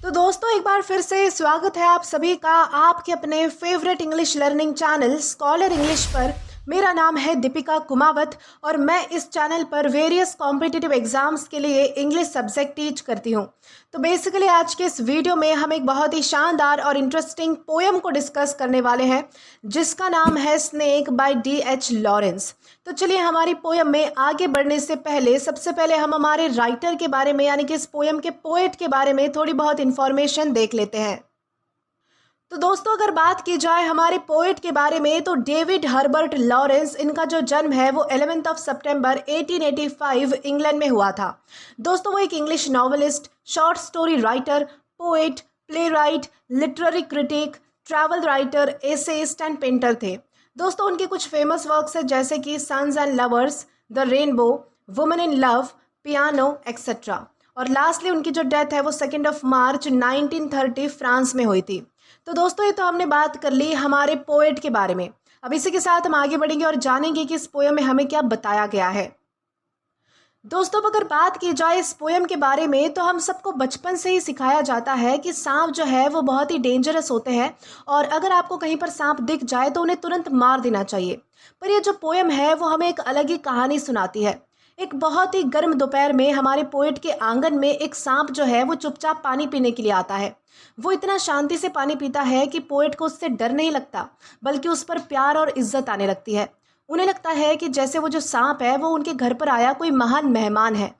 तो दोस्तों एक बार फिर से स्वागत है आप सभी का आपके अपने favourite English learning channel scholar English पर। मेरा नाम है दीपिका कुमावत और मैं इस चैनल पर वेरियस कॉम्पिटिटिव एग्जाम्स के लिए इंग्लिश सब्जेक्ट टीच करती हूँ। तो बेसिकली आज के इस वीडियो में हम एक बहुत ही शानदार और इंटरेस्टिंग पोएम को डिस्कस करने वाले हैं जिसका नाम है स्नेक बाय D.H. लॉरेंस। तो चलिए हमारी पोएम में आगे बढ़ने से पहले सबसे पहले हम हमारे राइटर के बारे में यानी कि इस पोएम के पोएट के बारे में थोड़ी बहुत इन्फॉर्मेशन देख लेते हैं। तो दोस्तों अगर बात की जाए हमारे पोएट के बारे में तो डेविड हर्बर्ट लॉरेंस, इनका जो जन्म है वो 11 सितंबर 1885 इंग्लैंड में हुआ था। दोस्तों वो एक English novelist, short story writer, poet, playwright, literary critic, travel writer, essayist and painter थे। दोस्तों उनके कुछ फेमस वर्क्स हैं जैसे कि Sons and Lovers, the Rainbow, Woman in Love, Piano etcetera. और लास्टली उनकी जो डेथ है वो 2 मार्च 1930 फ्रांस में हुई थी। तो दोस्तों ये तो हमने बात कर ली हमारे पोएट के बारे में। अब इसी के साथ हम आगे बढ़ेंगे और जानेंगे कि इस पोएम में हमें क्या बताया गया है। दोस्तों अगर बात की जाए इस पोएम के बारे में तो हम सबको बचपन से ही सिखाया जाता है कि सांप जो है वो बहुत ही डेंजरस होते हैं और अगर आपको कहीं पर सांप दिख जाए तो उन्हें तुरंत मार देना चाहिए। पर ये जो पोएम है वो हमें एक अलग ही कहानी सुनाती है। एक बहुत ही गर्म दोपहर में हमारे पोएट के आंगन में एक सांप जो है वो चुपचाप पानी पीने के लिए आता है। वो इतना शांति से पानी पीता है कि पोएट को उससे डर नहीं लगता बल्कि उस पर प्यार और इज्जत आने लगती है। उन्हें लगता है कि जैसे वो जो सांप है वो उनके घर पर आया कोई महान मेहमान है।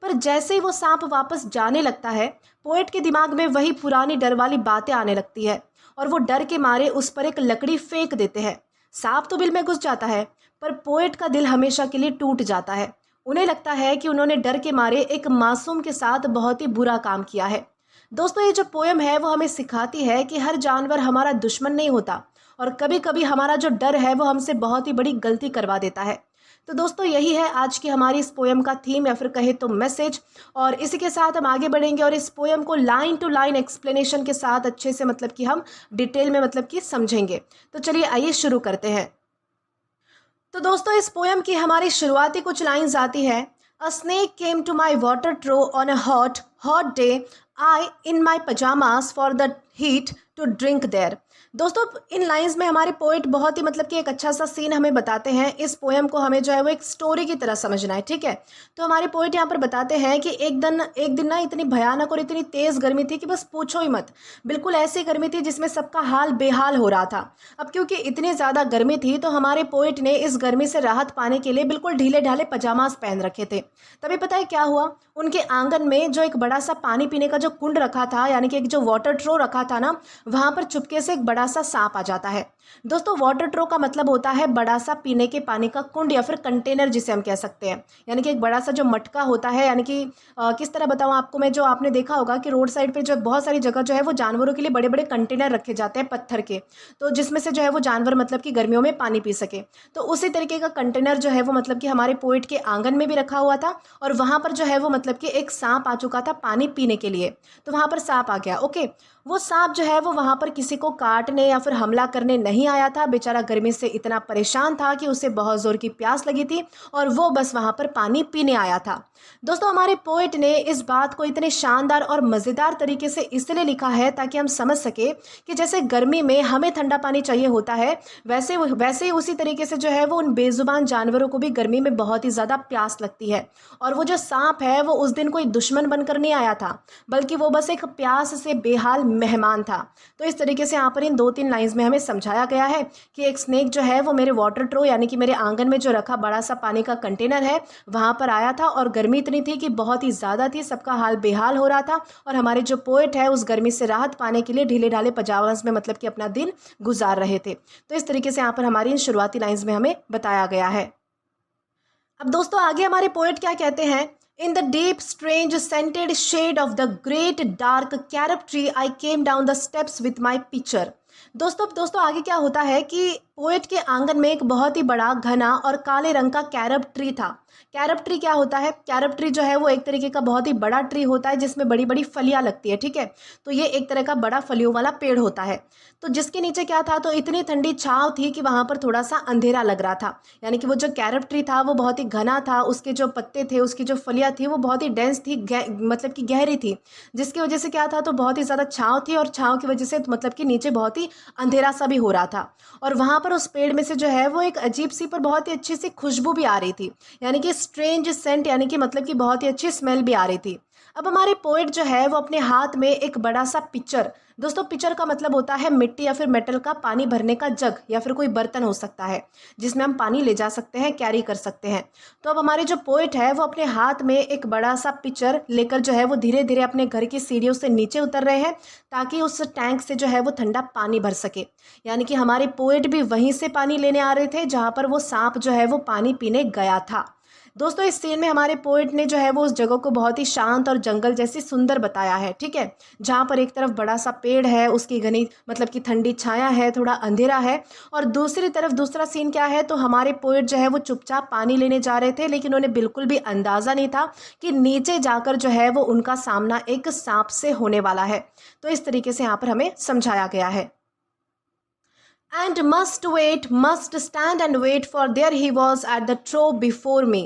पर जैसे ही वो सांप वापस जाने लगता है पोएट के दिमाग में वही पुरानी डर वाली बातें आने लगती है और वो डर के मारे उस पर एक लकड़ी फेंक देते हैं। सांप तो बिल में घुस जाता है पर पोएट का दिल हमेशा के लिए टूट जाता है। उन्हें लगता है कि उन्होंने डर के मारे एक मासूम के साथ बहुत ही बुरा काम किया है। दोस्तों ये जो पोएम है वो हमें सिखाती है कि हर जानवर हमारा दुश्मन नहीं होता और कभी कभी हमारा जो डर है वो हमसे बहुत ही बड़ी गलती करवा देता है। तो दोस्तों यही है आज की हमारी इस पोएम का थीम या फिर कहे तो मैसेज। और इसी के साथ हम आगे बढ़ेंगे और इस पोएम को लाइन टू लाइन एक्सप्लेनेशन के साथ अच्छे से कि हम डिटेल में कि समझेंगे। तो चलिए आइए शुरू करते हैं। तो दोस्तों इस पोएम की हमारी शुरुआती कुछ लाइंस आती है। A snake came to my water trough on a hot day, I in my pyjamas for the heat to drink there. दोस्तों इन लाइंस में हमारे पोएट बहुत ही कि एक अच्छा सा सीन हमें बताते हैं। इस पोएम को हमें जो है वो एक स्टोरी की तरह समझना है, ठीक है। तो हमारे पोएट यहाँ पर बताते हैं कि एक दिन ना इतनी भयानक और इतनी तेज़ गर्मी थी कि बस पूछो ही मत। बिल्कुल ऐसी गर्मी थी जिसमें सबका हाल बेहाल हो रहा था। अब क्योंकि इतनी ज़्यादा गर्मी थी तो हमारे पोएट ने इस गर्मी से राहत पाने के लिए बिल्कुल ढीले ढाले पजामास पहन रखे थे। तभी पता है क्या हुआ, उनके आंगन में जो एक बड़ा सा पानी पीने का जो कुंड रखा था यानी कि एक जो वाटर ट्रो रखा था ना, वहाँ पर चुपके से एक बड़ा सा सांप आ जाता है। दोस्तों वाटर ट्रो का मतलब होता है बड़ा सा पीने के पानी का कुंड या फिर कंटेनर जिसे हम कह सकते हैं। यानी कि एक बड़ा सा जो मटका होता है, यानी कि किस तरह बताऊं आपको मैं, जो आपने देखा होगा कि रोड साइड पे जो बहुत सारी जगह जो है वो जानवरों के लिए बड़े बड़े कंटेनर रखे जाते हैं पत्थर के, तो जिसमें से जो है वो जानवर कि गर्मियों में पानी पी सके। तो उसी तरीके का कंटेनर जो है वो कि हमारे पोएट के आंगन में भी रखा हुआ था और वहाँ पर जो है वो कि एक सांप आ चुका था पानी पीने के लिए। तो वहाँ पर सांप आ गया, ओके। वो सांप जो है वो वहाँ पर किसी को काटने या फिर हमला करने नहीं आया था। बेचारा गर्मी से इतना परेशान था कि उसे बहुत ज़ोर की प्यास लगी थी और वो बस वहाँ पर पानी पीने आया था। दोस्तों हमारे पोएट ने इस बात को इतने शानदार और मज़ेदार तरीके से इसलिए लिखा है ताकि हम समझ सके कि जैसे गर्मी में हमें ठंडा पानी चाहिए होता है वैसे ही उसी तरीके से जो है वो उन बेजुबान जानवरों को भी गर्मी में बहुत ही ज़्यादा प्यास लगती है। और वो जो सांप है वो उस दिन कोई दुश्मन बनकर नहीं आया था बल्कि वो बस एक प्यास से बेहाल मेहमान था। तो इस तरीके से यहाँ पर इन 2-3 लाइंस में हमें समझाया गया है कि एक स्नेक जो है वो मेरे वाटर ट्रो यानी कि मेरे आंगन में जो रखा बड़ा सा पानी का कंटेनर है वहाँ पर आया था और गर्मी इतनी थी कि बहुत ही ज़्यादा थी, सबका हाल बेहाल हो रहा था और हमारे जो पोएट है उस गर्मी से राहत पाने के लिए ढीले ढाले पजामास में कि अपना दिन गुजार रहे थे। तो इस तरीके से यहाँ पर हमारी इन शुरुआती लाइंस में हमें बताया गया है। अब दोस्तों आगे हमारे पोएट क्या कहते हैं। In the deep, strange, scented shade of the great dark carob tree, I came down the steps with my pitcher. दोस्तों आगे क्या होता है कि पोएट के आंगन में एक बहुत ही बड़ा घना और काले रंग का कैरब ट्री था। कैरब ट्री क्या होता है? कैरब ट्री जो है वो एक तरीके का बहुत ही बड़ा ट्री होता है जिसमें बड़ी बड़ी फलियां लगती है, ठीक है। तो ये एक तरह का बड़ा फलियों वाला पेड़ होता है। तो जिसके नीचे क्या था, तो इतनी ठंडी छांव थी कि वहां पर थोड़ा सा अंधेरा लग रहा था। यानी कि वो जो कैरब ट्री था वो बहुत ही घना था, उसके जो पत्ते थे, उसकी जो फलियां थी वो बहुत ही डेंस थी, मतलब कि गहरी थी। जिसकी वजह से क्या था, तो बहुत ही ज़्यादा छांव थी और छांव की वजह से मतलब कि नीचे बहुत ही अंधेरा सा भी हो रहा था। और वहां पर उस पेड़ में से जो है वो एक अजीब सी पर बहुत ही अच्छी सी खुशबू भी आ रही थी, यानी कि स्ट्रेंज सेंट, यानी कि मतलब कि बहुत ही अच्छी स्मेल भी आ रही थी। अब हमारे पोएट जो है वो अपने हाथ में एक बड़ा सा पिक्चर, दोस्तों पिक्चर का मतलब होता है मिट्टी या फिर मेटल का पानी भरने का जग या फिर कोई बर्तन हो सकता है जिसमें हम पानी ले जा सकते हैं, कैरी कर सकते हैं। तो अब हमारे जो पोएट है वो अपने हाथ में एक बड़ा सा पिक्चर लेकर जो है वो धीरे धीरे अपने घर की सीढ़ियों से नीचे उतर रहे हैं ताकि उस टैंक से जो है वो ठंडा पानी भर सके। यानी कि हमारे पोएट भी वहीं से पानी लेने आ रहे थे जहाँ पर वो सांप जो है वो पानी पीने गया था। दोस्तों इस सीन में हमारे पोएट ने जो है वो उस जगह को बहुत ही शांत और जंगल जैसी सुंदर बताया है, ठीक है। जहाँ पर एक तरफ बड़ा सा पेड़ है, उसकी घनी मतलब कि ठंडी छाया है, थोड़ा अंधेरा है। और दूसरी तरफ दूसरा सीन क्या है, तो हमारे पोएट जो है वो चुपचाप पानी लेने जा रहे थे, लेकिन उन्हें बिल्कुल भी अंदाज़ा नहीं था कि नीचे जाकर जो है वो उनका सामना एक सांप से होने वाला है। तो इस तरीके से यहाँ पर हमें समझाया गया है। And must stand and wait, for there he was at the trough before me।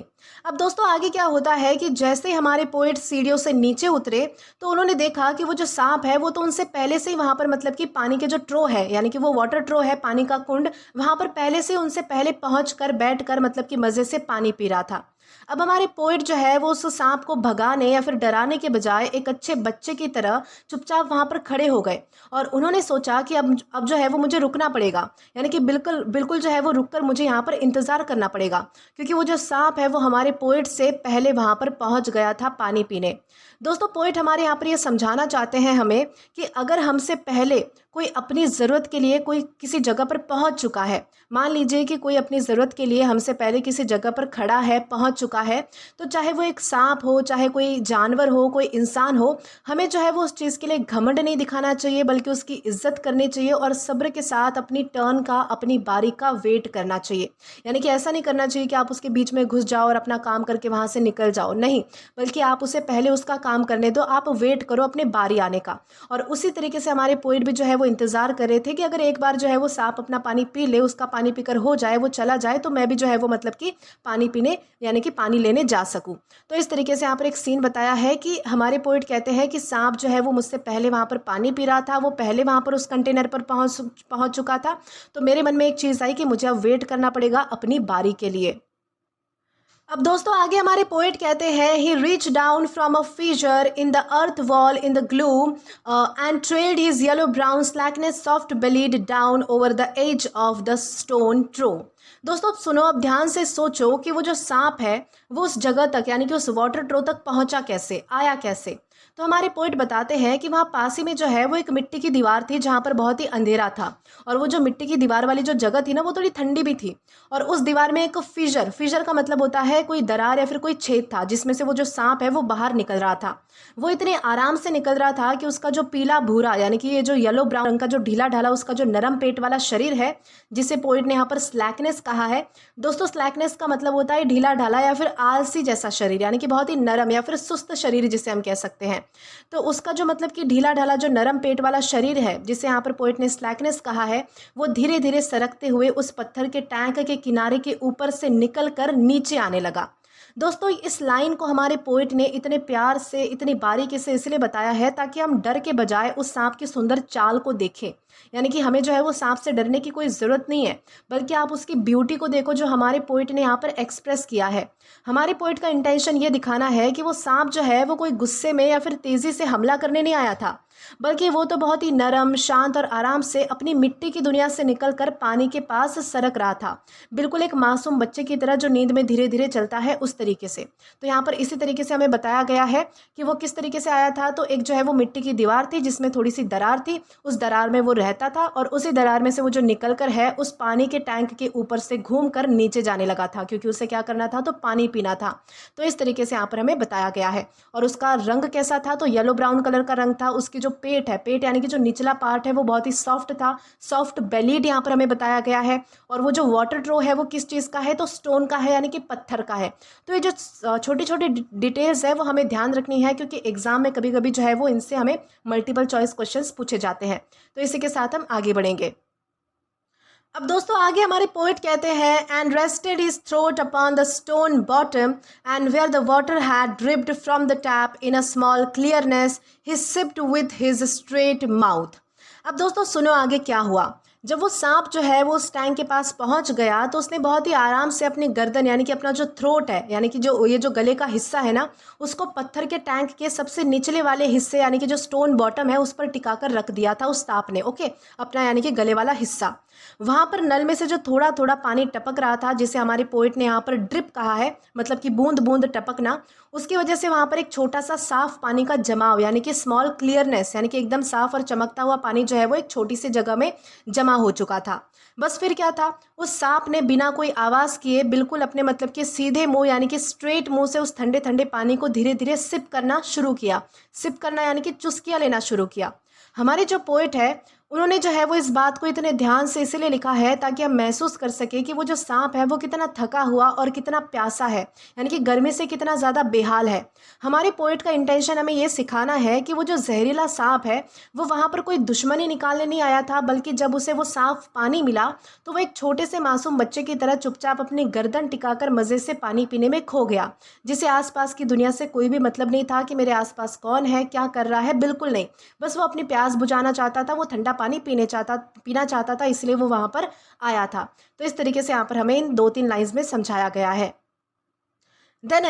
अब दोस्तों आगे क्या होता है कि जैसे ही हमारे पोएट सीढ़ियों से नीचे उतरे तो उन्होंने देखा कि वो जो सांप है वो तो उनसे पहले से ही वहां पर मतलब कि पानी के जो ट्रो है, यानी कि वो वाटर ट्रो है, पानी का कुंड, वहां पर पहले से उनसे पहले पहुंच कर बैठ कर मतलब कि मजे से पानी पी रहा था। अब हमारे पोएट जो है वो उस सांप को भगाने या फिर डराने के बजाय एक अच्छे बच्चे की तरह चुपचाप वहां पर खड़े हो गए और उन्होंने सोचा कि अब जो है वो मुझे रुकना पड़ेगा, यानी कि बिल्कुल बिल्कुल जो है वो रुककर मुझे यहाँ पर इंतजार करना पड़ेगा, क्योंकि वो जो सांप है वो हमारे पोएट से पहले वहां पर पहुंच गया था पानी पीने। दोस्तों पोएट हमारे यहाँ पर ये समझाना चाहते हैं हमें कि अगर हमसे पहले कोई अपनी ज़रूरत के लिए कोई किसी जगह पर पहुंच चुका है, मान लीजिए कि कोई अपनी ज़रूरत के लिए हमसे पहले किसी जगह पर खड़ा है, पहुंच चुका है, तो चाहे वो एक सांप हो, चाहे कोई जानवर हो, कोई इंसान हो, हमें जो है वो उस चीज़ के लिए घमंड नहीं दिखाना चाहिए, बल्कि उसकी इज्जत करनी चाहिए और सब्र के साथ अपनी टर्न का, अपनी बारी का वेट करना चाहिए। यानी कि ऐसा नहीं करना चाहिए कि आप उसके बीच में घुस जाओ और अपना काम करके वहाँ से निकल जाओ, नहीं, बल्कि आप उसे पहले उसका काम करने दो, आप वेट करो अपने बारी आने का। और उसी तरीके से हमारे पोएट भी जो है वो इंतजार कर रहे थे कि अगर एक बार जो है वो सांप अपना पानी पी ले, उसका पानी पीकर हो जाए, वो चला जाए, तो मैं भी जो है वो मतलब कि पानी पीने यानी कि पानी लेने जा सकूं। तो इस तरीके से यहाँ पर एक सीन बताया है कि हमारे पोएट कहते हैं कि सांप जो है वो मुझसे पहले वहां पर पानी पी रहा था, वो पहले वहां पर उस कंटेनर पर पहुंच चुका था। तो मेरे मन में एक चीज़ आई कि मुझे अब वेट करना पड़ेगा अपनी बारी के लिए। अब दोस्तों आगे हमारे पोएट कहते हैं he reach down from a feature in the earth wall in the gloom and trade his yellow brown slackness soft bellied down over the edge of the stone trough. दोस्तों अब सुनो, अब ध्यान से सोचो कि वो जो सांप है वो उस जगह तक यानी कि उस वाटर ट्रो तक पहुंचा कैसे, आया कैसे। तो हमारे पोएट बताते हैं कि वहाँ पास ही में जो है वो एक मिट्टी की दीवार थी जहाँ पर बहुत ही अंधेरा था, और वो जो मिट्टी की दीवार वाली जो जगह थी ना वो थोड़ी ठंडी भी थी। और उस दीवार में एक फिजर का मतलब होता है कोई दरार या फिर कोई छेद था जिसमें से वो जो सांप है वो बाहर निकल रहा था। वो इतने आराम से निकल रहा था कि उसका जो पीला भूरा यानी कि ये जो येलो ब्राउन रंग का जो ढीला ढाला उसका जो नरम पेट वाला शरीर है, जिसे पोएट ने यहाँ पर स्लैकनेस कहा है। दोस्तों स्लैकनेस का मतलब होता है ढीला ढाला या फिर आलसी जैसा शरीर, यानी कि बहुत ही नरम या फिर सुस्त शरीर जिसे हम कह सकते हैं। तो उसका जो मतलब कि ढीला ढाला जो नरम पेट वाला शरीर है जिसे यहाँ पर पोएट ने स्लैकनेस कहा है, वो धीरे धीरे सरकते हुए उस पत्थर के टैंक के किनारे के ऊपर से निकल कर नीचे आने लगा। दोस्तों इस लाइन को हमारे पोएट ने इतने प्यार से, इतनी बारीकी से इसलिए बताया है ताकि हम डर के बजाय उस सांप की सुंदर चाल को देखें। यानी कि हमें जो है वो सांप से डरने की कोई ज़रूरत नहीं है, बल्कि आप उसकी ब्यूटी को देखो जो हमारे पोएट ने यहाँ पर एक्सप्रेस किया है। हमारे पोएट का इंटेंशन ये दिखाना है कि वो सांप जो है वो कोई गुस्से में या फिर तेज़ी से हमला करने नहीं आया था, बल्कि वो तो बहुत ही नरम, शांत और आराम से अपनी मिट्टी की दुनिया से निकलकर पानी के पास सरक रहा था, बिल्कुल एक मासूम बच्चे की तरह जो नींद में धीरे धीरे चलता है उस तरीके से। तो यहाँ पर इसी तरीके से हमें बताया गया है कि वो किस तरीके से आया था। तो एक जो है वो मिट्टी की दीवार थी जिसमें थोड़ी सी दरार थी, उस दरार में वो रहता था और उसी दरार में से वो जो निकल कर है उस पानी के टैंक के ऊपर से घूम कर नीचे जाने लगा था, क्योंकि उसे क्या करना था, तो पानी पीना था। तो इस तरीके से यहाँ पर हमें बताया गया है। और उसका रंग कैसा था, तो येलो ब्राउन कलर का रंग था, उसकी जो पेट है, पेट यानी कि जो निचला पार्ट है वो बहुत ही सॉफ्ट था, सॉफ्ट बेलीड यहाँ पर हमें बताया गया है। और वो जो वाटर ट्रो है वो किस चीज़ का है, तो स्टोन का है यानी कि पत्थर का है। तो ये जो छोटी छोटी डिटेल्स है वो हमें ध्यान रखनी है, क्योंकि एग्जाम में कभी कभी जो है वो इनसे हमें मल्टीपल चॉइस क्वेश्चंस पूछे जाते हैं। तो इसी के साथ हम आगे बढ़ेंगे। अब दोस्तों आगे हमारे पोइट कहते हैं, and rested his throat upon the stone bottom and where the water had dripped from the tap in a small clearness he sipped with his straight mouth. अब दोस्तों सुनो आगे क्या हुआ। जब वो सांप जो है वो उस टैंक के पास पहुंच गया तो उसने बहुत ही आराम से अपनी गर्दन यानी कि अपना जो थ्रोट है यानी कि जो ये जो गले का हिस्सा है ना, उसको पत्थर के टैंक के सबसे निचले वाले हिस्से यानी कि जो स्टोन बॉटम है उस पर टिकाकर रख दिया था उस सांप ने। ओके, अपना यानी कि गले वाला हिस्सा। वहां पर नल में से जो थोड़ा थोड़ा पानी टपक रहा था, जिसे हमारे पोइट ने यहाँ पर ड्रिप कहा है, मतलब कि बूंद बूंद टपकना, उसकी वजह से वहां पर एक छोटा सा साफ पानी का जमाव यानी कि स्मॉल क्लियरनेस यानी कि एकदम साफ और चमकता हुआ पानी जो है वो एक छोटी सी जगह में जमा हो चुका था। बस फिर क्या था, उस सांप ने बिना कोई आवाज किए बिल्कुल अपने मतलब कि सीधे मुंह यानी कि स्ट्रेट मुंह से उस ठंडे ठंडे पानी को धीरे धीरे सिप करना शुरू किया। सिप करना यानी कि चुस्कियां लेना शुरू किया। हमारे जो पोइट है उन्होंने जो है वो इस बात को इतने ध्यान से इसलिए लिखा है ताकि हम महसूस कर सके कि वो जो सांप है वो कितना थका हुआ और कितना प्यासा है, यानी कि गर्मी से कितना ज़्यादा बेहाल है। हमारे पोइट का इंटेंशन हमें ये सिखाना है कि वो जो जहरीला सांप है वो वहाँ पर कोई दुश्मनी निकालने नहीं आया था, बल्कि जब उसे वो साफ पानी मिला तो वो एक छोटे से मासूम बच्चे की तरह चुपचाप अपनी गर्दन टिकाकर मज़े से पानी पीने में खो गया, जिसे आसपास की दुनिया से कोई भी मतलब नहीं था कि मेरे आसपास कौन है, क्या कर रहा है, बिल्कुल नहीं। बस वो अपनी प्यास बुझाना चाहता था, वो ठंडा पानी पीना चाहता था, इसलिए वो वहां पर आया था। तो इस तरीके से यहाँ पर हमें इन 2-3 लाइंस में समझाया गया है। Then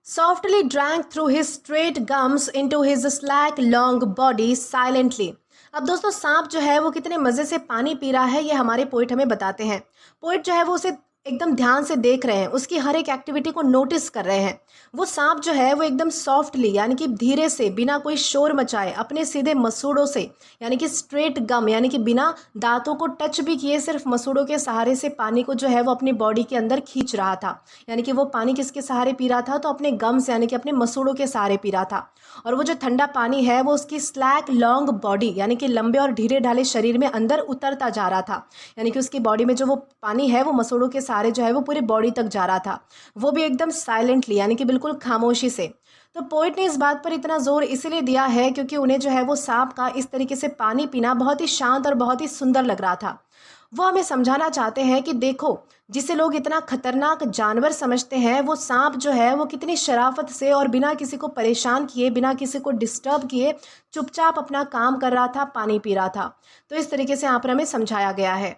softly drank through his straight gums into his slack long body silently. अब दोस्तों सांप जो है वो कितने मज़े से पानी पी रहा है ये हमारे पोइट हमें बताते हैं। पोइट जो है वो उसे एकदम ध्यान से देख रहे हैं, उसकी हर एक एक्टिविटी को नोटिस कर रहे हैं। वो सांप जो है वो एकदम सॉफ्टली यानी कि धीरे से बिना कोई शोर मचाए अपने सीधे मसूड़ों से यानी कि स्ट्रेट गम यानी कि बिना दांतों को टच भी किए सिर्फ मसूड़ों के सहारे से पानी को जो है वो अपनी बॉडी के अंदर खींच रहा था। यानी कि वो पानी किसके सहारे पी रहा था, तो अपने गम्स यानी कि अपने मसूड़ों के सहारे पी रहा था। और वो जो ठंडा पानी है वो उसकी स्लैक लॉन्ग बॉडी यानी कि लंबे और ढीले ढाले शरीर में अंदर उतरता जा रहा था। यानी कि उसकी बॉडी में जो वो पानी है वो मसूड़ों के सहारे जो है वो पूरी बॉडी तक जा रहा था, वो भी एकदम साइलेंटली यानी कि बिल्कुल खामोशी से। तो पोइट ने इस बात पर इतना जोर इसलिए दिया है क्योंकि उन्हें जो है वो सांप का इस तरीके से पानी पीना बहुत ही शांत और बहुत ही सुंदर लग रहा था। वो हमें समझाना चाहते हैं कि देखो, जिसे लोग इतना खतरनाक जानवर समझते हैं, वो सांप जो है वो कितनी शराफत से और बिना किसी को परेशान किए, बिना किसी को डिस्टर्ब किए चुपचाप अपना काम कर रहा था, पानी पी रहा था। तो इस तरीके से यहाँ पर हमें समझाया गया है।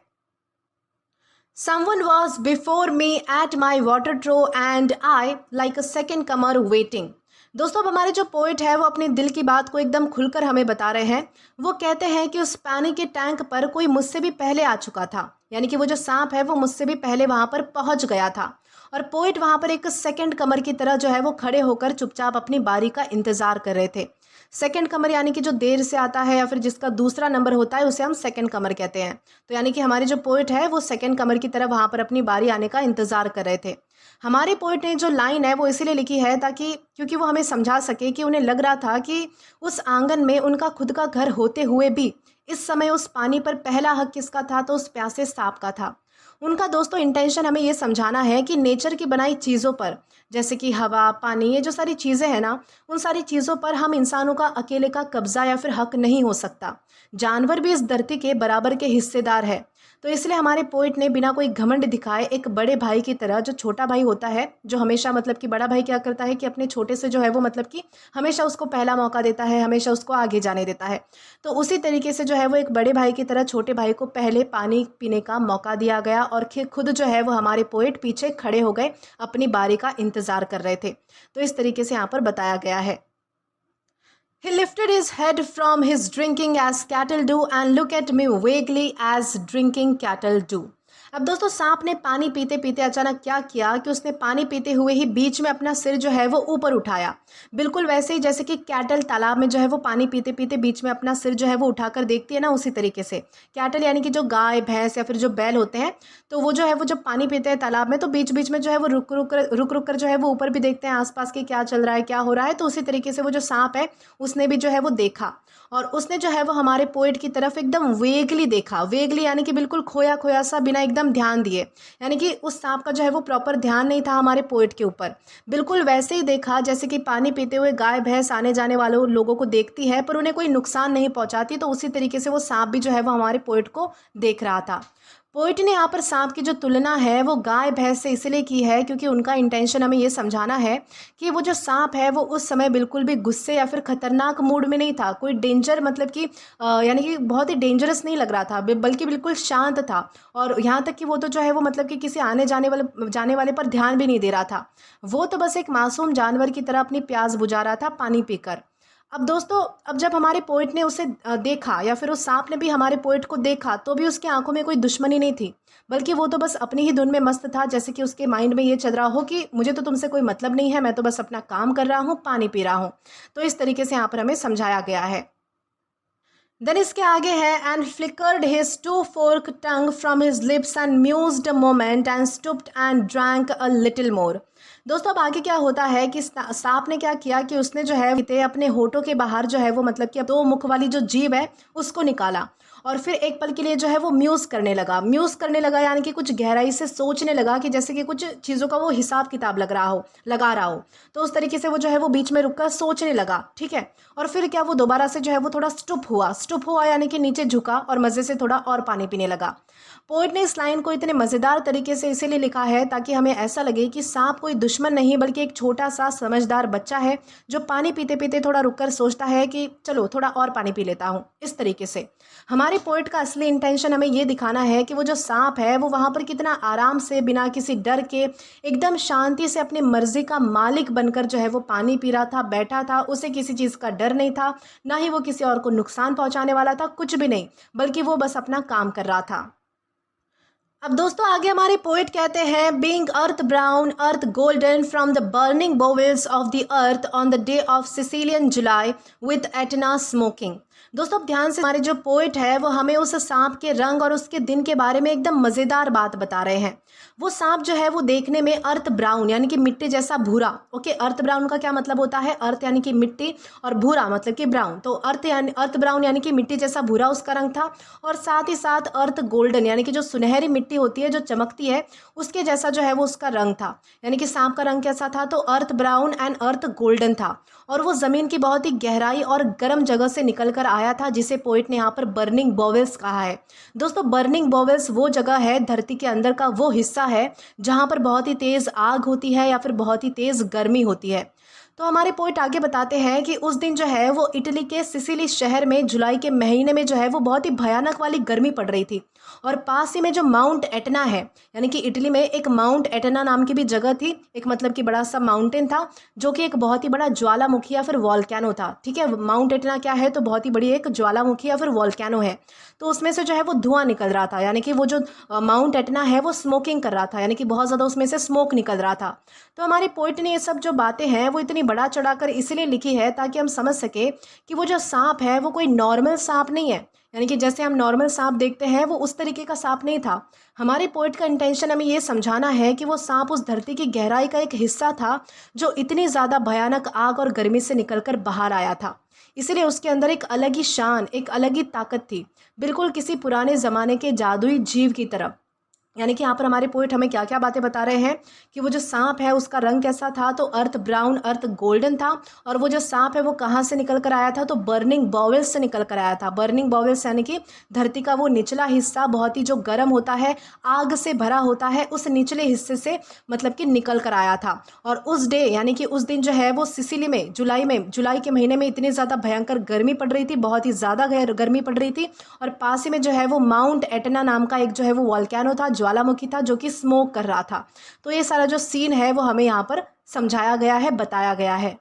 Someone was before me at my water trough and I like a second comer waiting. दोस्तों अब हमारे जो पोइट है वो अपने दिल की बात को एकदम खुलकर हमें बता रहे हैं। वो कहते हैं कि उस पानी के टैंक पर कोई मुझसे भी पहले आ चुका था, यानी कि वो जो सांप है वो मुझसे भी पहले वहां पर पहुंच गया था। और पोइट वहां पर एक सेकंड कमर की तरह जो है वो खड़े होकर चुपचाप अपनी बारी का इंतजार कर रहे थे। सेकंड कमर यानी कि जो देर से आता है या फिर जिसका दूसरा नंबर होता है उसे हम सेकंड कमर कहते हैं। तो यानी कि हमारे जो पोइट है वो सेकंड कमर की तरह वहां पर अपनी बारी आने का इंतजार कर रहे थे। हमारे पोइट ने जो लाइन है वो इसीलिए लिखी है ताकि क्योंकि वो हमें समझा सके कि उन्हें लग रहा था कि उस आंगन में उनका खुद का घर होते हुए भी इस समय उस पानी पर पहला हक किसका था, तो उस प्यासे सांप का था। उनका दोस्तों इंटेंशन हमें ये समझाना है कि नेचर की बनाई चीज़ों पर, जैसे कि हवा, पानी, ये जो सारी चीज़ें हैं ना, उन सारी चीज़ों पर हम इंसानों का अकेले का कब्जा या फिर हक नहीं हो सकता। जानवर भी इस धरती के बराबर के हिस्सेदार है। तो इसलिए हमारे पोइट ने बिना कोई घमंड दिखाए एक बड़े भाई की तरह, जो छोटा भाई होता है, जो हमेशा मतलब कि बड़ा भाई क्या करता है कि अपने छोटे से जो है वो मतलब कि हमेशा उसको पहला मौका देता है, हमेशा उसको आगे जाने देता है। तो उसी तरीके से जो है वो एक बड़े भाई की तरह छोटे भाई को पहले पानी पीने का मौका दिया गया और खुद जो है वो हमारे पोइट पीछे खड़े हो गए, अपनी बारी का इंतजार कर रहे थे। तो इस तरीके से यहाँ पर बताया गया है। He lifted his head from his drinking as cattle do and looked at me vaguely as drinking cattle do. अब दोस्तों सांप ने पानी पीते पीते अचानक क्या किया कि उसने पानी पीते हुए ही बीच में अपना सिर जो है वो ऊपर उठाया, बिल्कुल वैसे ही जैसे कि कैटल तालाब में जो है वो पानी पीते पीते बीच में अपना सिर जो है वो उठाकर देखती है ना, उसी तरीके से कैटल यानी कि जो गाय भैंस या फिर जो बैल होते हैं, तो वो जो है वो जब पानी पीते हैं तालाब में तो बीच बीच में जो है वो रुक रुक कर जो है वो ऊपर भी देखते हैं आसपास के क्या चल रहा है, क्या हो रहा है। तो उसी तरीके से वो जो सांप है उसने भी जो है वो देखा और उसने जो है वो हमारे पोइट की तरफ एकदम वेगली देखा। वेगली यानी कि बिल्कुल खोया खोया सा, बिना एकदम ध्यान दिए, यानी कि उस सांप का जो है वो प्रॉपर ध्यान नहीं था हमारे पोइट के ऊपर। बिल्कुल वैसे ही देखा जैसे कि पानी पीते हुए गाय भैंस आने जाने वालों लोगों को देखती है पर उन्हें कोई नुकसान नहीं पहुंचाती, तो उसी तरीके से वो सांप भी जो है वो हमारे पोइट को देख रहा था। पोइट ने यहाँ पर सांप की जो तुलना है वो गाय भैंस से इसलिए की है क्योंकि उनका इंटेंशन हमें ये समझाना है कि वो जो सांप है वो उस समय बिल्कुल भी गुस्से या फिर खतरनाक मूड में नहीं था। कोई डेंजर मतलब कि यानी कि बहुत ही डेंजरस नहीं लग रहा था, बल्कि बिल्कुल शांत था। और यहाँ तक कि वो तो जो है वो मतलब कि किसी आने जाने वाले पर ध्यान भी नहीं दे रहा था। वो तो बस एक मासूम जानवर की तरह अपनी प्यास बुझा रहा था पानी पीकर। अब दोस्तों, अब जब हमारे पोइट ने उसे देखा या फिर उस सांप ने भी हमारे पोइट को देखा तो भी उसकी आंखों में कोई दुश्मनी नहीं थी, बल्कि वो तो बस अपनी ही धुन में मस्त था। जैसे कि उसके माइंड में ये चल रहा हो कि मुझे तो तुमसे कोई मतलब नहीं है, मैं तो बस अपना काम कर रहा हूँ, पानी पी रहा हूँ। तो इस तरीके से यहाँ पर हमें समझाया गया है। देन इसके आगे है and flickered his two fork tongue from his lips and mused a moment and stooped and drank a little more. दोस्तों, अब आगे क्या होता है कि सांप ने क्या किया कि उसने जो है अपने होठों के बाहर जो है वो मतलब कि दो मुख वाली जो जीभ है उसको निकाला और फिर एक पल के लिए जो है वो म्यूज़ करने लगा। म्यूज़ करने लगा यानी कि कुछ गहराई से सोचने लगा कि जैसे कि कुछ चीज़ों का वो हिसाब किताब लगा रहा हो। तो उस तरीके से वो जो है वो बीच में रुककर सोचने लगा, ठीक है। और फिर क्या, वो दोबारा से जो है वो थोड़ा स्टुप हुआ यानी कि नीचे झुका और मज़े से थोड़ा और पानी पीने लगा। पोइट ने इस लाइन को इतने मज़ेदार तरीके से इसीलिए लिखा है ताकि हमें ऐसा लगे कि सांप कोई दुश्मन नहीं बल्कि एक छोटा सा समझदार बच्चा है जो पानी पीते पीते थोड़ा रुककर सोचता है कि चलो थोड़ा और पानी पी लेता हूँ। इस तरीके से हमारे पोइट का असली इंटेंशन हमें ये दिखाना है कि वो जो सांप है वो वहाँ पर कितना आराम से, बिना किसी डर के, एकदम शांति से अपनी मर्जी का मालिक बनकर जो है वो पानी पी रहा था, बैठा था। उसे किसी चीज़ का डर नहीं था, ना ही वो किसी और को नुकसान पहुँचाने वाला था, कुछ भी नहीं, बल्कि वो बस अपना काम कर रहा था। अब दोस्तों, आगे हमारे पोइट कहते हैं being earth brown earth golden from the burning bowels of the earth on the day of Sicilian July with Etna smoking. दोस्तों, अब ध्यान से, हमारे जो पोइट है वो हमें उस सांप के रंग और उसके दिन के बारे में एकदम मज़ेदार बात बता रहे हैं। वो सांप जो है वो देखने में अर्थ ब्राउन यानी कि मिट्टी जैसा भूरा, ओके। अर्थ ब्राउन का क्या मतलब होता है? अर्थ यानी कि मिट्टी और भूरा मतलब कि ब्राउन। तो अर्थ ब्राउन यानी कि मिट्टी जैसा भूरा उसका रंग था, और साथ ही साथ अर्थ गोल्डन यानी कि जो सुनहरी मिट्टी होती है जो चमकती है उसके जैसा जो है वो उसका रंग था। यानी कि सांप का रंग कैसा था? तो अर्थ ब्राउन एंड अर्थ गोल्डन था। और वो ज़मीन की बहुत ही गहराई और गर्म जगह से निकल कर आया था, जिसे पोइट ने यहाँ पर बर्निंग बोवेल्स कहा है। दोस्तों, बर्निंग बोवेल्स वो जगह है, धरती के अंदर का वो हिस्सा है जहाँ पर बहुत ही तेज़ आग होती है या फिर बहुत ही तेज़ गर्मी होती है। तो हमारे पोइट आगे बताते हैं कि उस दिन जो है वो इटली के सिसिली शहर में जुलाई के महीने में जो है वो बहुत ही भयानक वाली गर्मी पड़ रही थी। और पास ही में जो माउंट एटना है, यानी कि इटली में एक माउंट एटना नाम की भी जगह थी, एक मतलब कि बड़ा सा माउंटेन था जो कि एक बहुत ही बड़ा ज्वालामुखी या फिर वॉल्केनो था, ठीक है। माउंट एटना क्या है? तो बहुत ही बड़ी एक ज्वालामुखी या फिर वॉल्केनो है। तो उसमें से जो है वो धुआं निकल रहा था, यानी कि वो जो माउंट एटना है वो स्मोकिंग कर रहा था, यानी कि बहुत ज़्यादा उसमें से स्मोक निकल रहा था। तो हमारे पोइट ने ये सब जो बातें हैं वो इतनी बढ़ा चढ़ाकर इसलिए लिखी है ताकि हम समझ सके कि वो जो सांप है वो कोई नॉर्मल सांप नहीं है, यानी कि जैसे हम नॉर्मल सांप देखते हैं वो उस तरीके का सांप नहीं था। हमारे पोइट का इंटेंशन हमें ये समझाना है कि वो सांप उस धरती की गहराई का एक हिस्सा था जो इतनी ज़्यादा भयानक आग और गर्मी से निकलकर बाहर आया था। इसीलिए उसके अंदर एक अलग ही शान, एक अलग ही ताकत थी, बिल्कुल किसी पुराने ज़माने के जादुई जीव की तरह। यानी कि यहाँ पर हमारे पोइट हमें क्या क्या बातें बता रहे हैं कि वो जो सांप है उसका रंग कैसा था? तो अर्थ ब्राउन अर्थ गोल्डन था। और वो जो सांप है वो कहाँ से निकल कर आया था? तो बर्निंग बोवेल्स से निकल कर आया था। बर्निंग बोवेल्स यानी कि धरती का वो निचला हिस्सा, बहुत ही जो गर्म होता है, आग से भरा होता है, उस निचले हिस्से से मतलब कि निकल कर आया था। और उस डे यानी कि उस दिन जो है वो सिसिली में जुलाई के महीने में इतनी ज़्यादा भयंकर गर्मी पड़ रही थी, बहुत ही ज़्यादा गर्मी पड़ रही थी। और पास ही में जो है वो माउंट एटना नाम का एक जो है वो वॉल्केनो था, ज्वालामुखी था, जो कि स्मोक कर रहा था। तो ये सारा जो सीन है वो हमें यहाँ पर समझाया गया है, बताया गया है।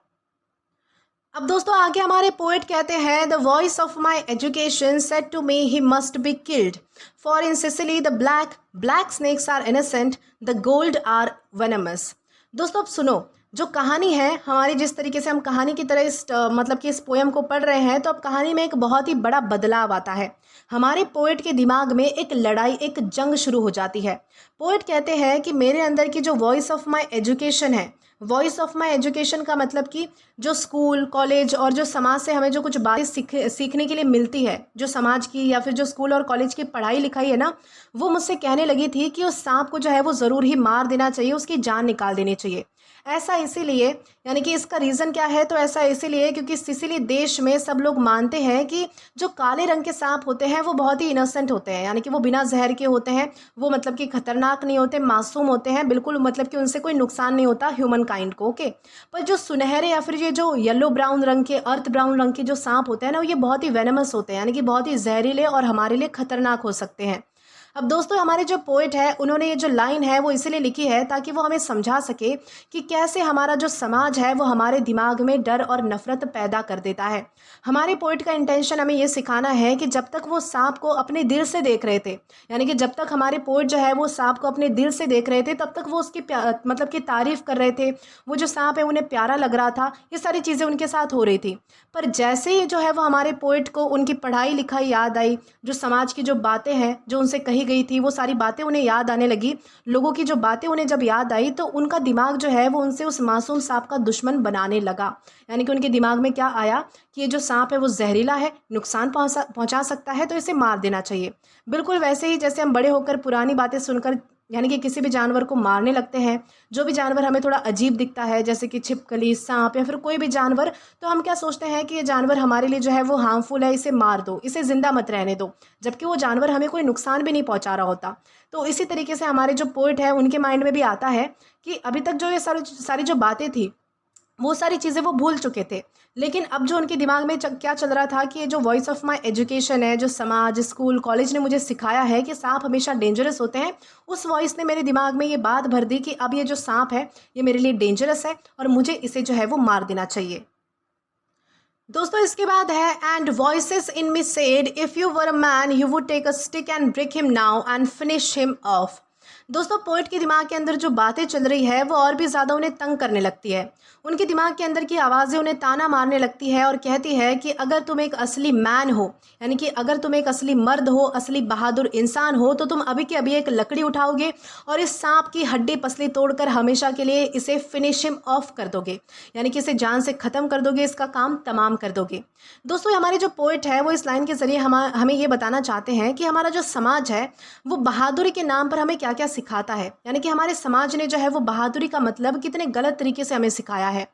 अब दोस्तों, आगे हमारे पोएट कहते हैं the voice of my education said to me he must be killed for in Sicily the black snakes are innocent the gold are venomous. दोस्तों, अब सुनो, जो कहानी है हमारी, जिस तरीके से हम कहानी की तरह इस मतलब कि इस पोयम को पढ़ रहे हैं, तो अब कहानी में एक बहुत ही बड़ा बदलाव आता है। हमारे पोएट के दिमाग में एक लड़ाई, एक जंग शुरू हो जाती है। पोएट कहते हैं कि मेरे अंदर की जो वॉइस ऑफ माय एजुकेशन है, वॉइस ऑफ माय एजुकेशन का मतलब कि जो स्कूल कॉलेज और जो समाज से हमें जो कुछ बातें सीखने के लिए मिलती है, जो समाज की या फिर जो स्कूल और कॉलेज की पढ़ाई लिखाई है ना, वो मुझसे कहने लगी थी कि उस सांप को जो है वो ज़रूर ही मार देना चाहिए, उसकी जान निकाल देनी चाहिए। ऐसा इसीलिए, यानी कि इसका रीज़न क्या है, तो ऐसा इसीलिए क्योंकि सिसिली देश में सब लोग मानते हैं कि जो काले रंग के सांप होते हैं वो बहुत ही इनोसेंट होते हैं, यानी कि वो बिना जहर के होते हैं, वो मतलब कि खतरनाक नहीं होते, मासूम होते हैं बिल्कुल, मतलब कि उनसे कोई नुकसान नहीं होता ह्यूमन काइंड को। ओके, पर जो सुनहरे या फिर ये जो येलो ब्राउन रंग के, अर्थ ब्राउन रंग के जो सांप होते हैं ना, ये बहुत ही वेनमस होते हैं, यानी कि बहुत ही जहरीले और हमारे लिए खतरनाक हो सकते हैं। अब दोस्तों, हमारे जो पोएट है उन्होंने ये जो लाइन है वो इसलिए लिखी है ताकि वो हमें समझा सके कि कैसे हमारा जो समाज है वो हमारे दिमाग में डर और नफरत पैदा कर देता है। हमारे पोएट का इंटेंशन हमें ये सिखाना है कि जब तक वो सांप को अपने दिल से देख रहे थे, यानी कि जब तक हमारे पोएट जो है वो सांप को अपने दिल से देख रहे थे, तब तक वो उसकी मतलब कि तारीफ कर रहे थे, वो जो सांप है उन्हें प्यारा लग रहा था, ये सारी चीज़ें उनके साथ हो रही थी। पर जैसे ही जो है वो हमारे पोएट को उनकी पढ़ाई लिखाई याद आई, जो समाज की जो बातें हैं जो उनसे कही गई थी, वो सारी बातें उन्हें याद आने लगी, लोगों की जो बातें उन्हें जब याद आई, तो उनका दिमाग जो है वो उनसे उस मासूम सांप का दुश्मन बनाने लगा। यानी कि उनके दिमाग में क्या आया कि ये जो सांप है वो जहरीला है, नुकसान पहुंचा सकता है, तो इसे मार देना चाहिए। बिल्कुल वैसे ही जैसे हम बड़े होकर पुरानी बातें सुनकर यानी कि किसी भी जानवर को मारने लगते हैं, जो भी जानवर हमें थोड़ा अजीब दिखता है, जैसे कि छिपकली, सांप या फिर कोई भी जानवर, तो हम क्या सोचते हैं कि ये जानवर हमारे लिए जो है वो हार्मफुल है, इसे मार दो, इसे ज़िंदा मत रहने दो, जबकि वो जानवर हमें कोई नुकसान भी नहीं पहुंचा रहा होता। तो इसी तरीके से हमारे जो पोएट है उनके माइंड में भी आता है कि अभी तक जो ये सारी जो बातें थी, वो सारी चीज़ें वो भूल चुके थे, लेकिन अब जो उनके दिमाग में क्या चल रहा था कि ये जो वॉइस ऑफ माय एजुकेशन है, जो समाज, स्कूल, कॉलेज ने मुझे सिखाया है कि सांप हमेशा डेंजरस होते हैं, उस वॉइस ने मेरे दिमाग में ये बात भर दी कि अब ये जो सांप है ये मेरे लिए डेंजरस है और मुझे इसे जो है वो मार देना चाहिए। दोस्तों, इसके बाद है and voices in me said if you were a man you would take a stick and break him now and finish him off. दोस्तों, पोएट के दिमाग के अंदर जो बातें चल रही है वो और भी ज़्यादा उन्हें तंग करने लगती है। उनके दिमाग के अंदर की आवाज़ें उन्हें ताना मारने लगती है और कहती है कि अगर तुम एक असली मैन हो, यानी कि अगर तुम एक असली मर्द हो, असली बहादुर इंसान हो, तो तुम अभी के अभी एक लकड़ी उठाओगे और इस सांप की हड्डी पसली तोड़कर हमेशा के लिए इसे फिनिश हिम ऑफ कर दोगे, यानी कि इसे जान से ख़त्म कर दोगे, इसका काम तमाम कर दोगे। दोस्तों, हमारे जो पोएट है वो इस लाइन के ज़रिए हमें ये बताना चाहते हैं कि हमारा जो समाज है वो बहादुरी के नाम पर हमें क्या क्या सिखाता है, यानी कि हमारे समाज ने जो है वो बहादुरी का मतलब कितने गलत तरीके से हमें सिखाया है।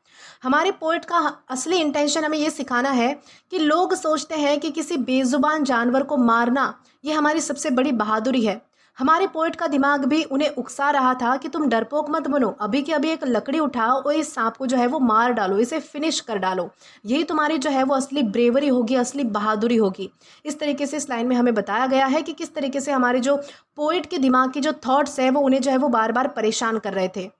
हमारे पोएट का असली इंटेंशन हमें ये सिखाना है कि लोग सोचते हैं कि किसी बेजुबान जानवर को मारना ये हमारी सबसे बड़ी बहादुरी है। हमारे पोएट का दिमाग भी उन्हें उकसा रहा था कि तुम डरपोक मत बनो, अभी के अभी एक लकड़ी उठाओ और इस सांप को जो है वो मार डालो, इसे फिनिश कर डालो, यही तुम्हारी जो है वो असली ब्रेवरी होगी, असली बहादुरी होगी। इस तरीके से इस लाइन में हमें बताया गया है कि किस तरीके से हमारे जो पोएट के दिमाग की जो थॉट्स है वो उन्हें जो है वो बार बार परेशान कर रहे थे।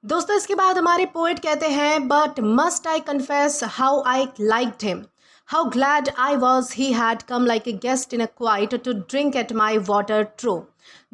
दोस्तों, इसके बाद हमारे पोएट कहते हैं but must I confess how I liked him, how glad I was he had come like a guest in a quiet to drink at my water trough.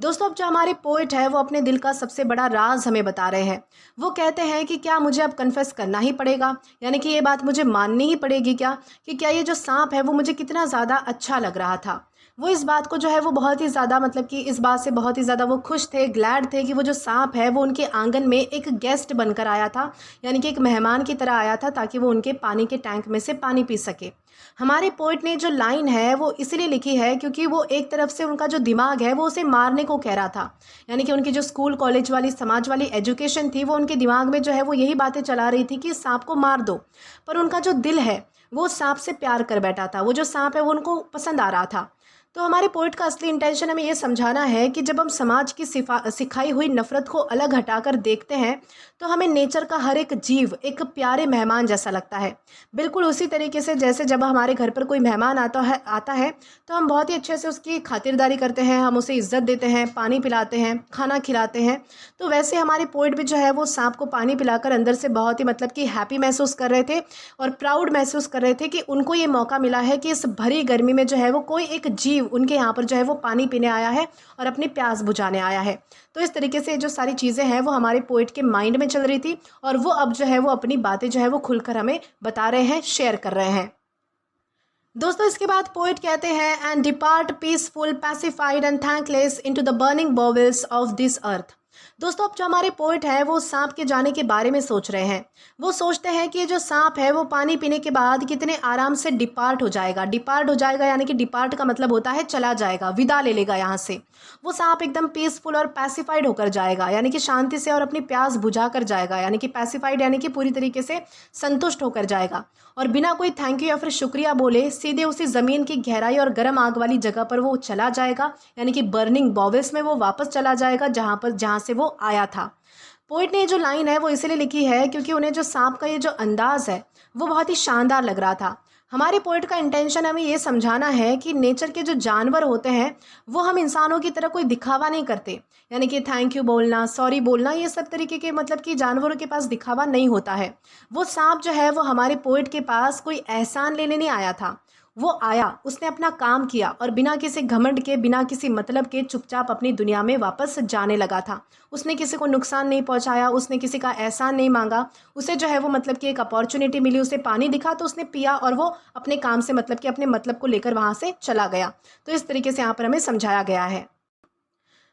दोस्तों, अब जो हमारे पोएट है वो अपने दिल का सबसे बड़ा राज हमें बता रहे हैं। वो कहते हैं कि क्या मुझे अब कन्फेस करना ही पड़ेगा, यानी कि ये बात मुझे माननी ही पड़ेगी क्या, कि क्या ये जो सांप है वो मुझे कितना ज़्यादा अच्छा लग रहा था। वो इस बात को जो है वो बहुत ही ज़्यादा, मतलब कि इस बात से बहुत ही ज़्यादा वो खुश थे, ग्लैड थे कि वो जो सांप है वो उनके आंगन में एक गेस्ट बनकर आया था, यानी कि एक मेहमान की तरह आया था, ताकि वो उनके पानी के टैंक में से पानी पी सके। हमारे पोएट ने जो लाइन है वो इसलिए लिखी है क्योंकि वो एक तरफ से उनका जो दिमाग है वो उसे मारने को कह रहा था, यानी कि उनकी जो स्कूल कॉलेज वाली समाज वाली एजुकेशन थी वो उनके दिमाग में जो है वो यही बातें चला रही थी कि सांप को मार दो, पर उनका जो दिल है वो सांप से प्यार कर बैठा था, वो जो सांप है वो उनको पसंद आ रहा था। तो हमारे पोएट का असली इंटेंशन हमें ये समझाना है कि जब हम समाज की सिखाई हुई नफ़रत को अलग हटाकर देखते हैं तो हमें नेचर का हर एक जीव एक प्यारे मेहमान जैसा लगता है। बिल्कुल उसी तरीके से जैसे जब हमारे घर पर कोई मेहमान आता है तो हम बहुत ही अच्छे से उसकी खातिरदारी करते हैं, हम उसे इज़्ज़त देते हैं, पानी पिलाते हैं, खाना खिलाते हैं। तो वैसे हमारे पोएट भी जो है वो सांप को पानी पिलाकर अंदर से बहुत ही, मतलब कि हैप्पी महसूस कर रहे थे और प्राउड महसूस कर रहे थे कि उनको ये मौका मिला है कि इस भरी गर्मी में जो है वो कोई एक जीव उनके यहाँ पर जो है वो पानी पीने आया है और अपनी प्यास बुझाने आया है। तो इस तरीके से जो सारी चीज़ें हैं वो हमारे पोइट के माइंड में चल रही थी और वो अब जो है वो अपनी बातें जो है वो खुलकर हमें बता रहे हैं, शेयर कर रहे हैं। दोस्तों इसके बाद पोइट कहते हैं and depart peaceful pacified and thankless into the burning bowels of this earth. दोस्तों अब जो हमारे पोइट है वो सांप के जाने के बारे में सोच रहे हैं। वो सोचते हैं कि ये जो सांप है वो पानी पीने के बाद कितने आराम से डिपार्ट हो जाएगा। डिपार्ट हो जाएगा यानी कि डिपार्ट का मतलब होता है चला जाएगा, विदा ले लेगा यहाँ से। वो सांप एकदम पीसफुल और पैसिफाइड होकर जाएगा, यानी कि शांति से और अपनी प्यास बुझा कर जाएगा, यानी कि पैसिफाइड यानी कि पूरी तरीके से संतुष्ट होकर जाएगा और बिना कोई थैंक यू या फिर शुक्रिया बोले सीधे उसी ज़मीन की गहराई और गर्म आग वाली जगह पर वो चला जाएगा, यानी कि बर्निंग बॉवेल्स में वो वापस चला जाएगा जहाँ से वो आया था। पोइट ने जो लाइन है वो इसलिए लिखी है क्योंकि उन्हें जो सांप का ये जो अंदाज़ है वो बहुत ही शानदार लग रहा था। हमारे पोइट का इंटेंशन हमें ये समझाना है कि नेचर के जो जानवर होते हैं वो हम इंसानों की तरह कोई दिखावा नहीं करते, यानी कि थैंक यू बोलना, सॉरी बोलना, ये सब तरीके के मतलब कि जानवरों के पास दिखावा नहीं होता है। वो सांप जो है वो हमारे पोइट के पास कोई एहसान लेने नहीं आया था। वो आया, उसने अपना काम किया और बिना किसी घमंड के, बिना किसी मतलब के चुपचाप अपनी दुनिया में वापस जाने लगा था। उसने किसी को नुकसान नहीं पहुंचाया, उसने किसी का एहसान नहीं मांगा। उसे जो है वो मतलब कि एक अपॉर्चुनिटी मिली, उसे पानी दिखा तो उसने पिया और वो अपने काम से मतलब कि अपने मतलब को लेकर वहाँ से चला गया। तो इस तरीके से यहाँ पर हमें समझाया गया है।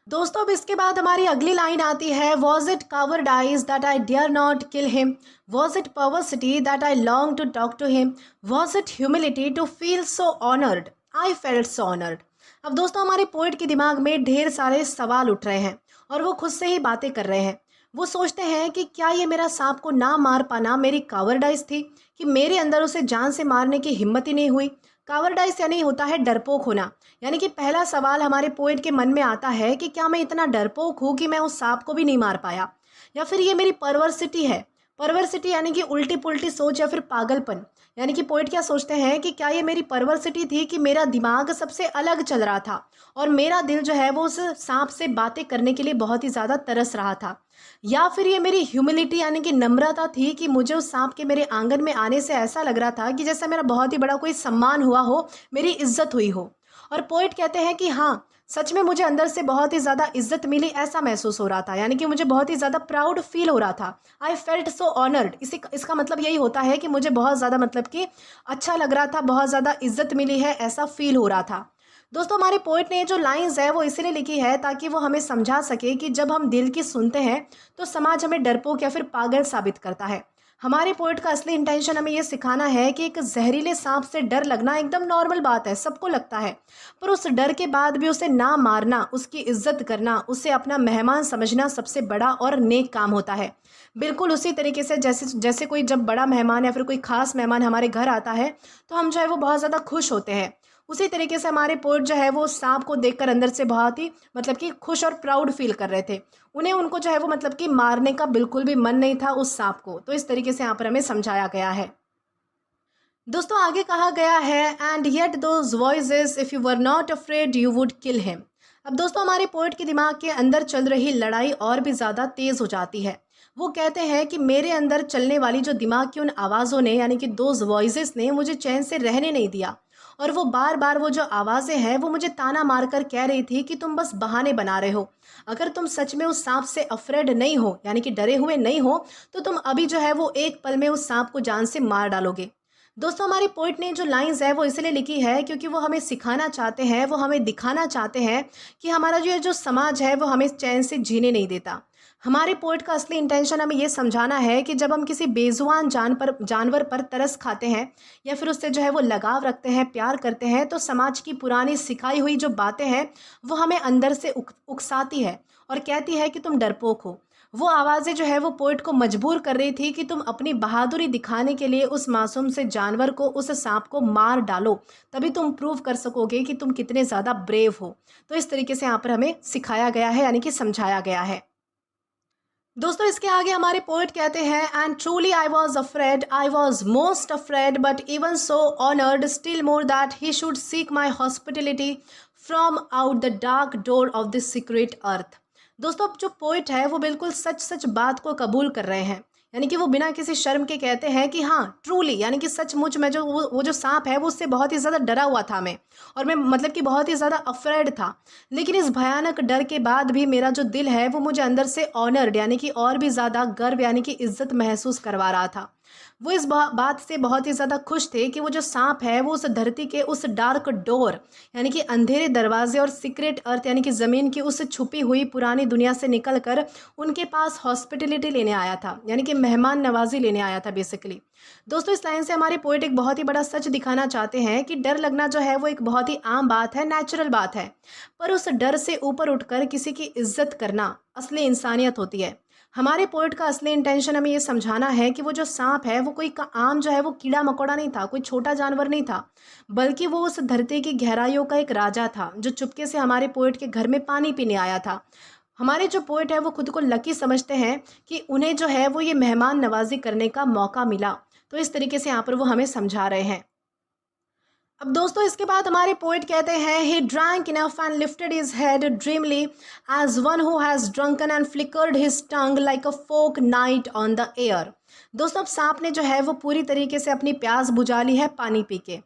दोस्तों अब इसके बाद हमारी अगली लाइन आती है, was it cowardice that I dare not kill him, was it perversity that I long to talk to him, was it humility to feel so honoured, I felt so honoured. अब दोस्तों हमारे poet के दिमाग में ढेर सारे सवाल उठ रहे हैं और वो खुद से ही बातें कर रहे हैं। वो सोचते हैं कि क्या ये मेरा सांप को ना मार पाना मेरी कावर्डाइज थी, कि मेरे अंदर उसे जान से मारने की हिम्मत ही नहीं हुई। कावर्डाइज यानी होता है डरपोक होना, यानी कि पहला सवाल हमारे पोइट के मन में आता है कि क्या मैं इतना डरपोक हूँ कि मैं उस सांप को भी नहीं मार पाया, या फिर ये मेरी परवर्सिटी है। परवर्सिटी यानी कि उल्टी पुल्टी सोच या फिर पागलपन, यानी कि पोइट क्या सोचते हैं कि क्या ये मेरी परवर्सिटी थी कि मेरा दिमाग सबसे अलग चल रहा था और मेरा दिल जो है वो उस सांप से बातें करने के लिए बहुत ही ज़्यादा तरस रहा था, या फिर ये मेरी ह्यूमिलिटी यानी कि नम्रता थी कि मुझे उस सांप के मेरे आंगन में आने से ऐसा लग रहा था कि जैसा मेरा बहुत ही बड़ा कोई सम्मान हुआ हो, मेरी इज्जत हुई हो। और पोइट कहते हैं कि हाँ, सच में मुझे अंदर से बहुत ही ज़्यादा इज्जत मिली ऐसा महसूस हो रहा था, यानी कि मुझे बहुत ही ज़्यादा प्राउड फील हो रहा था। आई फेल्ट सो ऑनर्ड, इसका मतलब यही होता है कि मुझे बहुत ज़्यादा मतलब कि अच्छा लग रहा था, बहुत ज़्यादा इज्जत मिली है ऐसा फील हो रहा था। दोस्तों हमारे पोइट ने जो लाइंस है वो इसलिए लिखी है ताकि वो हमें समझा सके कि जब हम दिल की सुनते हैं तो समाज हमें डरपोक या फिर पागल साबित करता है। हमारे पोइट का असली इंटेंशन हमें ये सिखाना है कि एक जहरीले सांप से डर लगना एकदम नॉर्मल बात है, सबको लगता है, पर उस डर के बाद भी उसे ना मारना, उसकी इज्जत करना, उसे अपना मेहमान समझना सबसे बड़ा और नेक काम होता है। बिल्कुल उसी तरीके से जैसे कोई जब बड़ा मेहमान या फिर कोई खास मेहमान हमारे घर आता है तो हम जो है वो बहुत ज़्यादा खुश होते हैं। उसी तरीके से हमारे पोइट जो है वो सांप को देखकर अंदर से बहुत ही मतलब कि खुश और प्राउड फील कर रहे थे। उनको जो है वो मतलब कि मारने का बिल्कुल भी मन नहीं था उस सांप को। तो इस तरीके से यहाँ पर हमें समझाया गया है। दोस्तों आगे कहा गया है and yet those voices if you were not afraid you would kill him. अब दोस्तों हमारे पोइट के दिमाग के अंदर चल रही लड़ाई और भी ज़्यादा तेज़ हो जाती है। वो कहते हैं कि मेरे अंदर चलने वाली जो दिमाग की उन आवाज़ों ने, यानी कि दोज वॉइसेस ने मुझे चैन से रहने नहीं दिया, और वो बार बार वो जो आवाज़ें हैं वो मुझे ताना मारकर कह रही थी कि तुम बस बहाने बना रहे हो। अगर तुम सच में उस सांप से अफ्रेड नहीं हो, यानी कि डरे हुए नहीं हो, तो तुम अभी जो है वो एक पल में उस सांप को जान से मार डालोगे। दोस्तों हमारी पोइट ने जो लाइंस है वो इसलिए लिखी है क्योंकि वो हमें सिखाना चाहते हैं, वो हमें दिखाना चाहते हैं कि हमारा जो समाज है वो हमें चैन से जीने नहीं देता। हमारे पोइट का असली इंटेंशन हमें ये समझाना है कि जब हम किसी बेजुबान जानवर पर तरस खाते हैं या फिर उससे जो है वो लगाव रखते हैं, प्यार करते हैं, तो समाज की पुरानी सिखाई हुई जो बातें हैं वो हमें अंदर से उकसाती है और कहती है कि तुम डरपोक हो। वो आवाज़ें जो है वो पोइट को मजबूर कर रही थी कि तुम अपनी बहादुरी दिखाने के लिए उस मासूम से जानवर को, उस सांप को मार डालो, तभी तुम प्रूव कर सकोगे कि तुम कितने ज़्यादा ब्रेव हो। तो इस तरीके से यहाँ पर हमें सिखाया गया है, यानी कि समझाया गया है। दोस्तों इसके आगे हमारे पोइट कहते हैं and truly I was afraid, I was most afraid, but even so honoured still more that he should seek my hospitality from out the dark door of this secret earth. दोस्तों जो poet है वो बिल्कुल सच सच बात को कबूल कर रहे हैं। यानी कि वो बिना किसी शर्म के कहते हैं कि हाँ ट्रूली, यानी कि सचमुच में जो वो जो सांप है वो उससे बहुत ही ज़्यादा डरा हुआ था मैं, और मैं मतलब कि बहुत ही ज़्यादा अफ्रेड था। लेकिन इस भयानक डर के बाद भी मेरा जो दिल है वो मुझे अंदर से ऑनर्ड यानी कि और भी ज़्यादा गर्व यानी कि इज्जत महसूस करवा रहा था। वो इस बात से बहुत ही ज़्यादा खुश थे कि वो जो सांप है वो उस धरती के उस डार्क डोर यानी कि अंधेरे दरवाजे और सीक्रेट अर्थ यानी कि ज़मीन की उस छुपी हुई पुरानी दुनिया से निकल कर उनके पास हॉस्पिटलिटी लेने आया था, यानी कि मेहमान नवाजी लेने आया था बेसिकली। दोस्तों, इस लाइन से हमारे पोएट एक बहुत ही बड़ा सच दिखाना चाहते हैं कि डर लगना जो है वो एक बहुत ही आम बात है, नेचुरल बात है, पर उस डर से ऊपर उठकर किसी की इज्जत करना असली इंसानियत होती है। हमारे पोएट का असली इंटेंशन हमें ये समझाना है कि वो जो सांप है वो कोई आम जो है वो कीड़ा मकोड़ा नहीं था, कोई छोटा जानवर नहीं था, बल्कि वो उस धरती की गहराइयों का एक राजा था जो चुपके से हमारे पोएट के घर में पानी पीने आया था। हमारे जो पोएट है वो खुद को लकी समझते हैं कि उन्हें जो है वो ये मेहमान नवाजी करने का मौका मिला। तो इस तरीके से यहाँ पर वो हमें समझा रहे हैं। अब दोस्तों, इसके बाद हमारे पोएट कहते हैं he drank enough and lifted his head dreamily as one who has drunken and flickered his tongue like a forked knight on the air। दोस्तों, अब सांप ने जो है वो पूरी तरीके से अपनी प्यास बुझा ली है पानी पी के।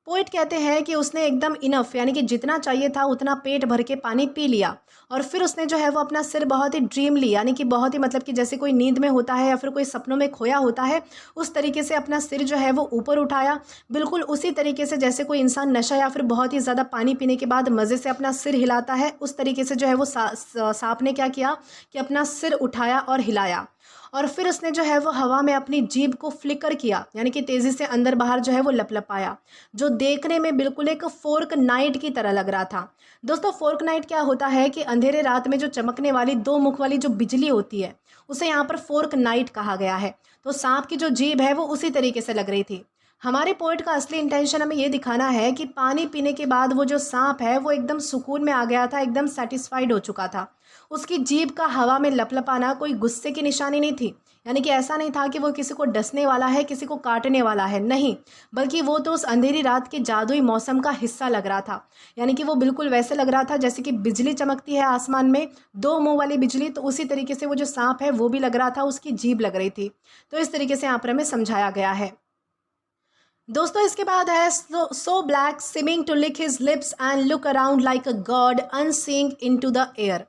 पोएट कहते हैं कि उसने एकदम इनफ यानी कि जितना चाहिए था उतना पेट भर के पानी पी लिया, और फिर उसने जो है वो अपना सिर बहुत ही ड्रीमली यानी कि बहुत ही मतलब कि जैसे कोई नींद में होता है या फिर कोई सपनों में खोया होता है उस तरीके से अपना सिर जो है वो ऊपर उठाया, बिल्कुल उसी तरीके से जैसे कोई इंसान नशा या फिर बहुत ही ज़्यादा पानी पीने के बाद मज़े से अपना सिर हिलाता है, उस तरीके से जो है वो सांप ने क्या किया कि अपना सिर उठाया और हिलाया, और फिर उसने जो है वो हवा में अपनी जीभ को फ्लिकर किया यानी कि तेज़ी से अंदर बाहर जो है वो लपलपाया, जो देखने में बिल्कुल एक फोर्क नाइट की तरह लग रहा था। दोस्तों, फोर्क नाइट क्या होता है कि अंधेरे रात में जो चमकने वाली दो मुख वाली जो बिजली होती है उसे यहाँ पर फोर्क नाइट कहा गया है। तो सांप की जो जीभ है वो उसी तरीके से लग रही थी। हमारे पोएट का असली इंटेंशन हमें ये दिखाना है कि पानी पीने के बाद वो जो सांप है वो एकदम सुकून में आ गया था, एकदम सेटिस्फाइड हो चुका था। उसकी जीभ का हवा में लपलपाना कोई गुस्से की निशानी नहीं थी, यानी कि ऐसा नहीं था कि वो किसी को डसने वाला है, किसी को काटने वाला है, नहीं, बल्कि वो तो उस अंधेरी रात के जादुई मौसम का हिस्सा लग रहा था। यानी कि वो बिल्कुल वैसे लग रहा था जैसे कि बिजली चमकती है आसमान में, दो मुंह वाली बिजली, तो उसी तरीके से वो जो सांप है वो भी लग रहा था, उसकी जीभ लग रही थी। तो इस तरीके से यहाँ पर हमें समझाया गया है। दोस्तों, इसके बाद है so black seeming to lick his lips and look around like a god unseeing into the air.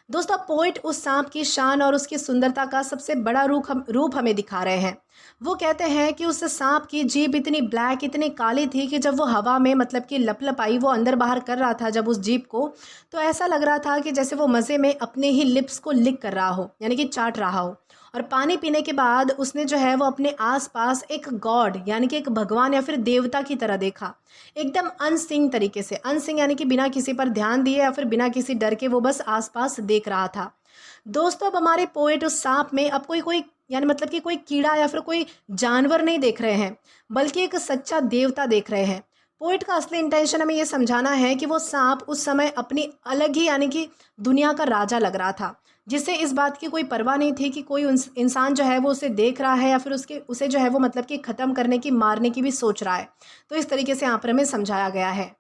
दोस्तों, पोइट उस सांप की शान और उसकी सुंदरता का सबसे बड़ा रूप हमें दिखा रहे हैं। वो कहते हैं कि उस सांप की जीभ इतनी ब्लैक, इतनी काली थी कि जब वो हवा में मतलब कि लपलपाई, वो अंदर बाहर कर रहा था जब उस जीभ को, तो ऐसा लग रहा था कि जैसे वो मज़े में अपने ही लिप्स को लिक कर रहा हो, यानी कि चाट रहा हो। और पानी पीने के बाद उसने जो है वो अपने आसपास एक गॉड यानी कि एक भगवान या फिर देवता की तरह देखा, एकदम अनसिंग तरीके से। अनसिंग यानी कि बिना किसी पर ध्यान दिए या फिर बिना किसी डर के वो बस आसपास देख रहा था। दोस्तों, अब हमारे पोएट उस सांप में अब कोई यानी मतलब कि कोई कीड़ा या फिर कोई जानवर नहीं देख रहे हैं, बल्कि एक सच्चा देवता देख रहे हैं। पोएट का असली इंटेंशन हमें ये समझाना है कि वो सांप उस समय अपनी अलग ही यानी कि दुनिया का राजा लग रहा था, जिसे इस बात की कोई परवाह नहीं थी कि कोई इंसान जो है वो उसे देख रहा है या फिर उसे जो है वो मतलब कि ख़त्म करने की, मारने की भी सोच रहा है। तो इस तरीके से यहाँ पर हमें समझाया गया है।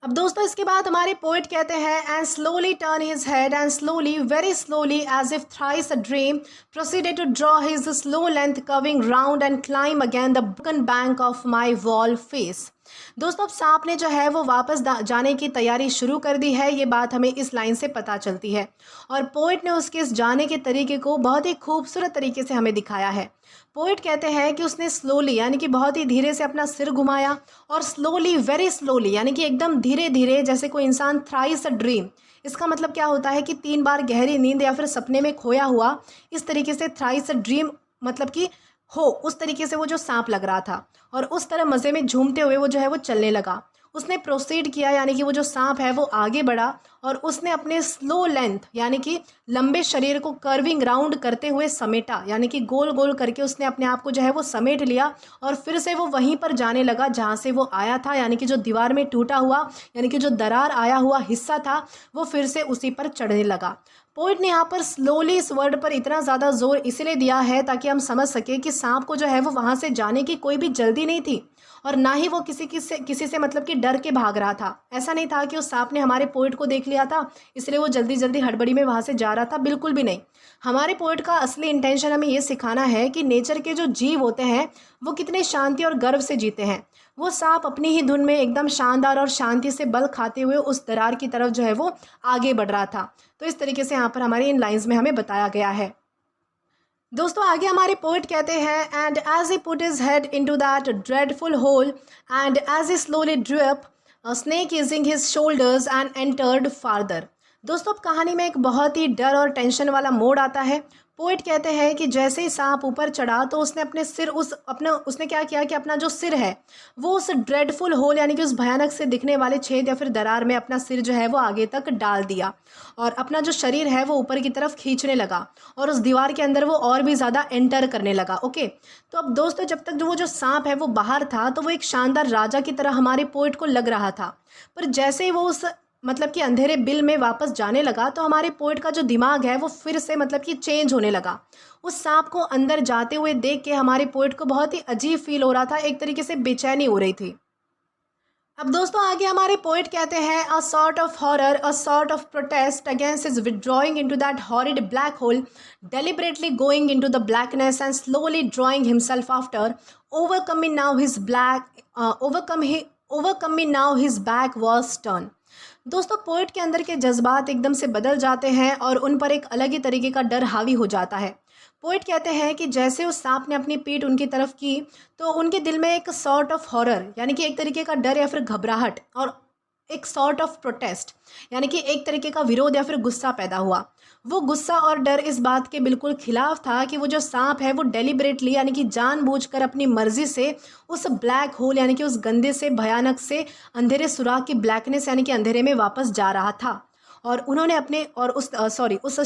अब दोस्तों, इसके बाद हमारे पोएट कहते हैं and slowly turn his head and slowly, very slowly as if thrice a dream, proceeded to draw his slow length curving round and climb again the broken bank of my wall face. दोस्तों, अब सांप ने जो है वो वापस जाने की तैयारी शुरू कर दी है, ये बात हमें इस लाइन से पता चलती है, और पोएट ने उसके इस जाने के तरीके को बहुत ही खूबसूरत तरीके से हमें दिखाया है। पोएट कहते हैं कि उसने स्लोली यानी कि बहुत ही धीरे से अपना सिर घुमाया, और स्लोली, वेरी स्लोली यानी कि एकदम धीरे धीरे, जैसे कोई इंसान थ्राइस अ ड्रीम, इसका मतलब क्या होता है कि 3 बार गहरी नींद या फिर सपने में खोया हुआ, इस तरीके से थ्राइस अ ड्रीम मतलब कि हो, उस तरीके से वो जो सांप लग रहा था, और उस तरह मज़े में झूमते हुए वो जो है वो चलने लगा। उसने प्रोसीड किया यानी कि वो जो सांप है वो आगे बढ़ा, और उसने अपने स्लो लेंथ यानी कि लंबे शरीर को कर्विंग राउंड करते हुए समेटा, यानी कि गोल गोल करके उसने अपने आप को जो है वो समेट लिया, और फिर से वो वहीं पर जाने लगा जहाँ से वो आया था, यानी कि जो दीवार में टूटा हुआ यानी कि जो दरार आया हुआ हिस्सा था वो फिर से उसी पर चढ़ने लगा। पोएट ने यहाँ पर स्लोली इस वर्ड पर इतना ज़्यादा जोर इसलिए दिया है ताकि हम समझ सकें कि सांप को जो है वो वहाँ से जाने की कोई भी जल्दी नहीं थी, और ना ही वो किसी से मतलब कि डर के भाग रहा था। ऐसा नहीं था कि उस सांप ने हमारे पोएट को देख लिया था इसलिए वो जल्दी जल्दी हड़बड़ी में वहाँ से जा रहा था, बिल्कुल भी नहीं। हमारे पोएट का असली इंटेंशन हमें ये सिखाना है कि नेचर के जो जीव होते हैं वो कितने शांति और गर्व से जीते हैं। वो सांप अपनी ही धुन में एकदम शानदार और शांति से बल खाते हुए उस दरार की तरफ जो है वो आगे बढ़ रहा था। तो इस तरीके से यहाँ पर हमारे इन लाइंस में हमें बताया गया है। दोस्तों आगे हमारे पोएट कहते हैं, and as he put his head into that dreadful hole and as he slowly drew up snake using his shoulders and entered farther. दोस्तों अब कहानी में एक बहुत ही डर और टेंशन वाला मोड आता है। पोएट कहते हैं कि जैसे ही सांप ऊपर चढ़ा तो उसने अपने सिर उसने क्या किया कि अपना जो सिर है वो उस ड्रेडफुल होल यानी कि उस भयानक से दिखने वाले छेद या फिर दरार में अपना सिर जो है वो आगे तक डाल दिया और अपना जो शरीर है वो ऊपर की तरफ खींचने लगा और उस दीवार के अंदर वो और भी ज़्यादा एंटर करने लगा। ओके, तो अब दोस्तों जब तक जो सांप है वो बाहर था तो वो एक शानदार राजा की तरह हमारे पोएट को लग रहा था, पर जैसे ही वो उस मतलब कि अंधेरे बिल में वापस जाने लगा तो हमारे पोएट का जो दिमाग है वो फिर से मतलब कि चेंज होने लगा। उस सांप को अंदर जाते हुए देख के हमारे पोएट को बहुत ही अजीब फील हो रहा था, एक तरीके से बेचैनी हो रही थी। अब दोस्तों आगे हमारे पोएट कहते हैं, a sort of horror, a sort of protest against his withdrawing into that horrid black hole, deliberately going into the blackness and slowly drawing himself after, overcoming now his his back was turned। दोस्तों poet के अंदर के जज्बात एकदम से बदल जाते हैं और उन पर एक अलग ही तरीके का डर हावी हो जाता है। पोएट कहते हैं कि जैसे उस सांप ने अपनी पीठ उनकी तरफ की तो उनके दिल में एक सॉर्ट ऑफ हॉरर यानी कि एक तरीके का डर या फिर घबराहट और एक सॉर्ट ऑफ प्रोटेस्ट यानी कि एक तरीके का विरोध या फिर गुस्सा पैदा हुआ। वो गुस्सा और डर इस बात के बिल्कुल खिलाफ था कि वो जो सांप है वो डेलिबरेटली यानी कि जानबूझकर अपनी मर्जी से उस ब्लैक होल यानी कि उस गंदे से भयानक से अंधेरे सुराख की ब्लैकनेस यानी कि अंधेरे में वापस जा रहा था और उन्होंने अपने और उस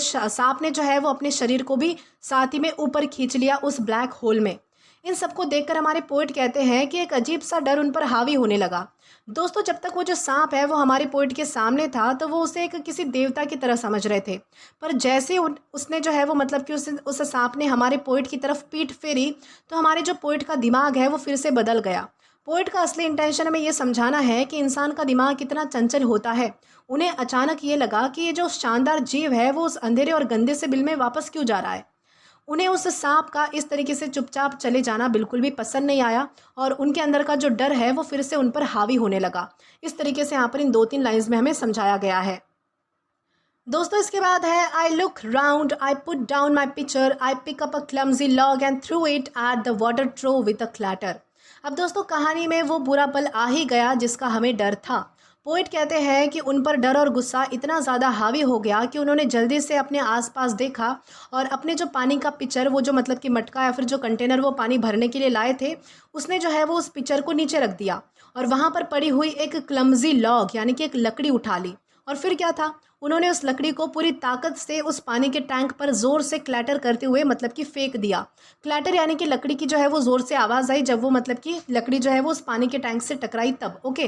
सांप ने जो है वो अपने शरीर को भी साथ ही में ऊपर खींच लिया उस ब्लैक होल में। इन सबको देखकर हमारे पोएट कहते हैं कि एक अजीब सा डर उन पर हावी होने लगा। दोस्तों जब तक वो जो सांप है वो हमारे पोएट के सामने था तो वो उसे एक किसी देवता की तरह समझ रहे थे, पर जैसे उसने जो है वो मतलब कि उस सांप ने हमारे पोएट की तरफ पीठ फेरी तो हमारे जो पोएट का दिमाग है वो फिर से बदल गया। पोएट का असली इंटेंशन हमें ये समझाना है कि इंसान का दिमाग कितना चंचल होता है। उन्हें अचानक ये लगा कि ये जो शानदार जीव है वो उस अंधेरे और गंदे से बिल में वापस क्यों जा रहा है। उन्हें उस सांप का इस तरीके से चुपचाप चले जाना बिल्कुल भी पसंद नहीं आया और उनके अंदर का जो डर है वो फिर से उन पर हावी होने लगा। इस तरीके से यहाँ पर इन 2-3 लाइंस में हमें समझाया गया है। दोस्तों इसके बाद है, I look round, I put down my picture, I pick up a clumsy log and threw it at the water trough with a clatter. अब दोस्तों कहानी में वो बुरा पल आ ही गया जिसका हमें डर था। पोएट कहते हैं कि उन पर डर और गुस्सा इतना ज़्यादा हावी हो गया कि उन्होंने जल्दी से अपने आसपास देखा और अपने जो पानी का पिचर वो जो मतलब कि मटका या फिर जो कंटेनर वो पानी भरने के लिए लाए थे उसने जो है वो उस पिचर को नीचे रख दिया और वहाँ पर पड़ी हुई एक क्लमजी लॉग यानी कि एक लकड़ी उठा ली और फिर क्या था, उन्होंने उस लकड़ी को पूरी ताकत से उस पानी के टैंक पर ज़ोर से क्लैटर करते हुए मतलब कि फेंक दिया। क्लैटर यानी कि लकड़ी की जो है वो ज़ोर से आवाज़ आई जब वो मतलब कि लकड़ी जो है वो उस पानी के टैंक से टकराई तब। ओके,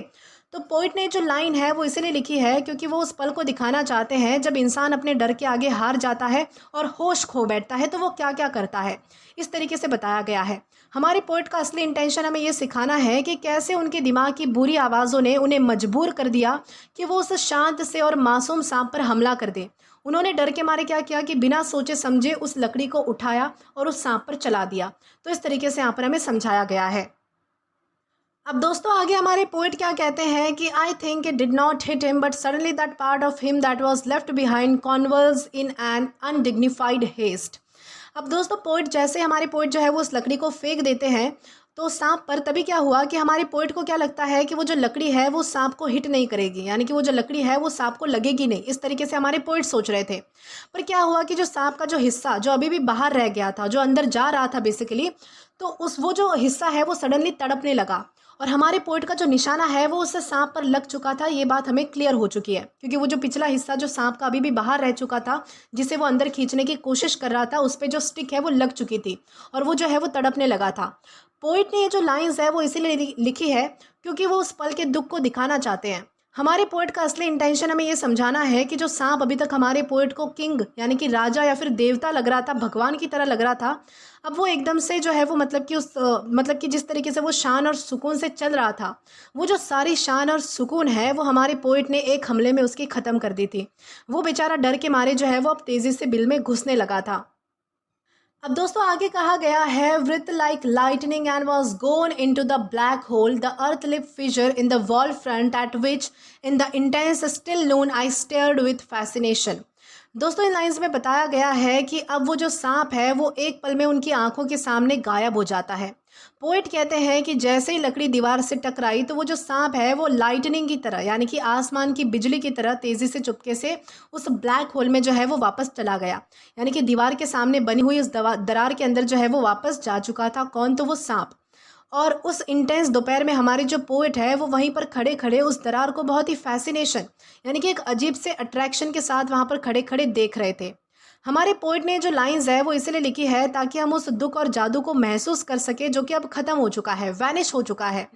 तो पोएट ने जो लाइन है वो इसलिए लिखी है क्योंकि वो उस पल को दिखाना चाहते हैं जब इंसान अपने डर के आगे हार जाता है और होश खो बैठता है तो वो क्या क्या करता है। इस तरीके से बताया गया है। हमारे पोएट का असली इंटेंशन हमें ये सिखाना है कि कैसे उनके दिमाग की बुरी आवाज़ों ने उन्हें मजबूर कर दिया कि वो उस शांत से और मासूम सांप पर हमला कर दे। उन्होंने डर के मारे क्या किया कि बिना सोचे समझे उस लकड़ी को उठाया और उस सांप पर चला दिया। तो इस तरीके से यहाँ पर हमें समझाया गया है। अब दोस्तों आगे हमारे पोएट क्या कहते हैं कि I think it did not hit him but suddenly that part of him that was left behind converse in an undignified haste. अब दोस्तों पोएट जैसे हमारे पोएट जो है वो उस लकड़ी को फेंक देते हैं तो सांप पर तभी क्या हुआ कि हमारे पोएट को क्या लगता है कि वो जो लकड़ी है वो सांप को हिट नहीं करेगी, यानी कि वो जो लकड़ी है वो सांप को लगेगी नहीं। इस तरीके से हमारे पोएट सोच रहे थे, पर क्या हुआ कि जो सांप का जो हिस्सा जो अभी भी बाहर रह गया था, जो अंदर जा रहा था बेसिकली, तो वो जो हिस्सा है वो सडनली तड़पने लगा और हमारे पोएट का जो निशाना है वो उस सांप पर लग चुका था। ये बात हमें क्लियर हो चुकी है क्योंकि वो जो पिछला हिस्सा जो सांप का अभी भी बाहर रह चुका था, जिसे वो अंदर खींचने की कोशिश कर रहा था, उस पर जो स्टिक है वो लग चुकी थी और वो जो है वो तड़पने लगा था। पोएट ने ये जो लाइंस है वो इसीलिए लिखी है क्योंकि वो उस पल के दुख को दिखाना चाहते हैं। हमारे पोएट का असली इंटेंशन हमें ये समझाना है कि जो सांप अभी तक हमारे पोएट को किंग यानी कि राजा या फिर देवता लग रहा था, भगवान की तरह लग रहा था, अब वो एकदम से जो है वो मतलब कि मतलब कि जिस तरीके से वो शान और सुकून से चल रहा था, वो जो सारी शान और सुकून है वो हमारे पोएट ने एक हमले में उसकी ख़त्म कर दी थी। वो बेचारा डर के मारे जो है वो अब तेज़ी से बिल में घुसने लगा था। अब दोस्तों आगे कहा गया है, writhed like lightning and was gone into the black hole the earth lip fissure in the wall front at which in the intense still noon I stared with fascination. दोस्तों इन लाइंस में बताया गया है कि अब वो जो सांप है वो एक पल में उनकी आंखों के सामने गायब हो जाता है। पोएट कहते हैं कि जैसे ही लकड़ी दीवार से टकराई तो वो जो सांप है वो लाइटनिंग की तरह यानी कि आसमान की बिजली की तरह तेज़ी से चुपके से उस ब्लैक होल में जो है वो वापस चला गया। यानी कि दीवार के सामने बनी हुई उस दरार के अंदर जो है वो वापस जा चुका था। कौन? तो वो सांप। और उस इंटेंस दोपहर में हमारे जो पोएट है वो वहीं पर खड़े खड़े उस दरार को बहुत ही फैसिनेशन यानी कि एक अजीब से अट्रैक्शन के साथ वहाँ पर खड़े खड़े देख रहे थे। हमारे पोएट ने जो लाइंस है वो इसलिए लिखी है ताकि हम उस दुख और जादू को महसूस कर सके जो कि अब ख़त्म हो चुका है, वैनिश हो चुका है।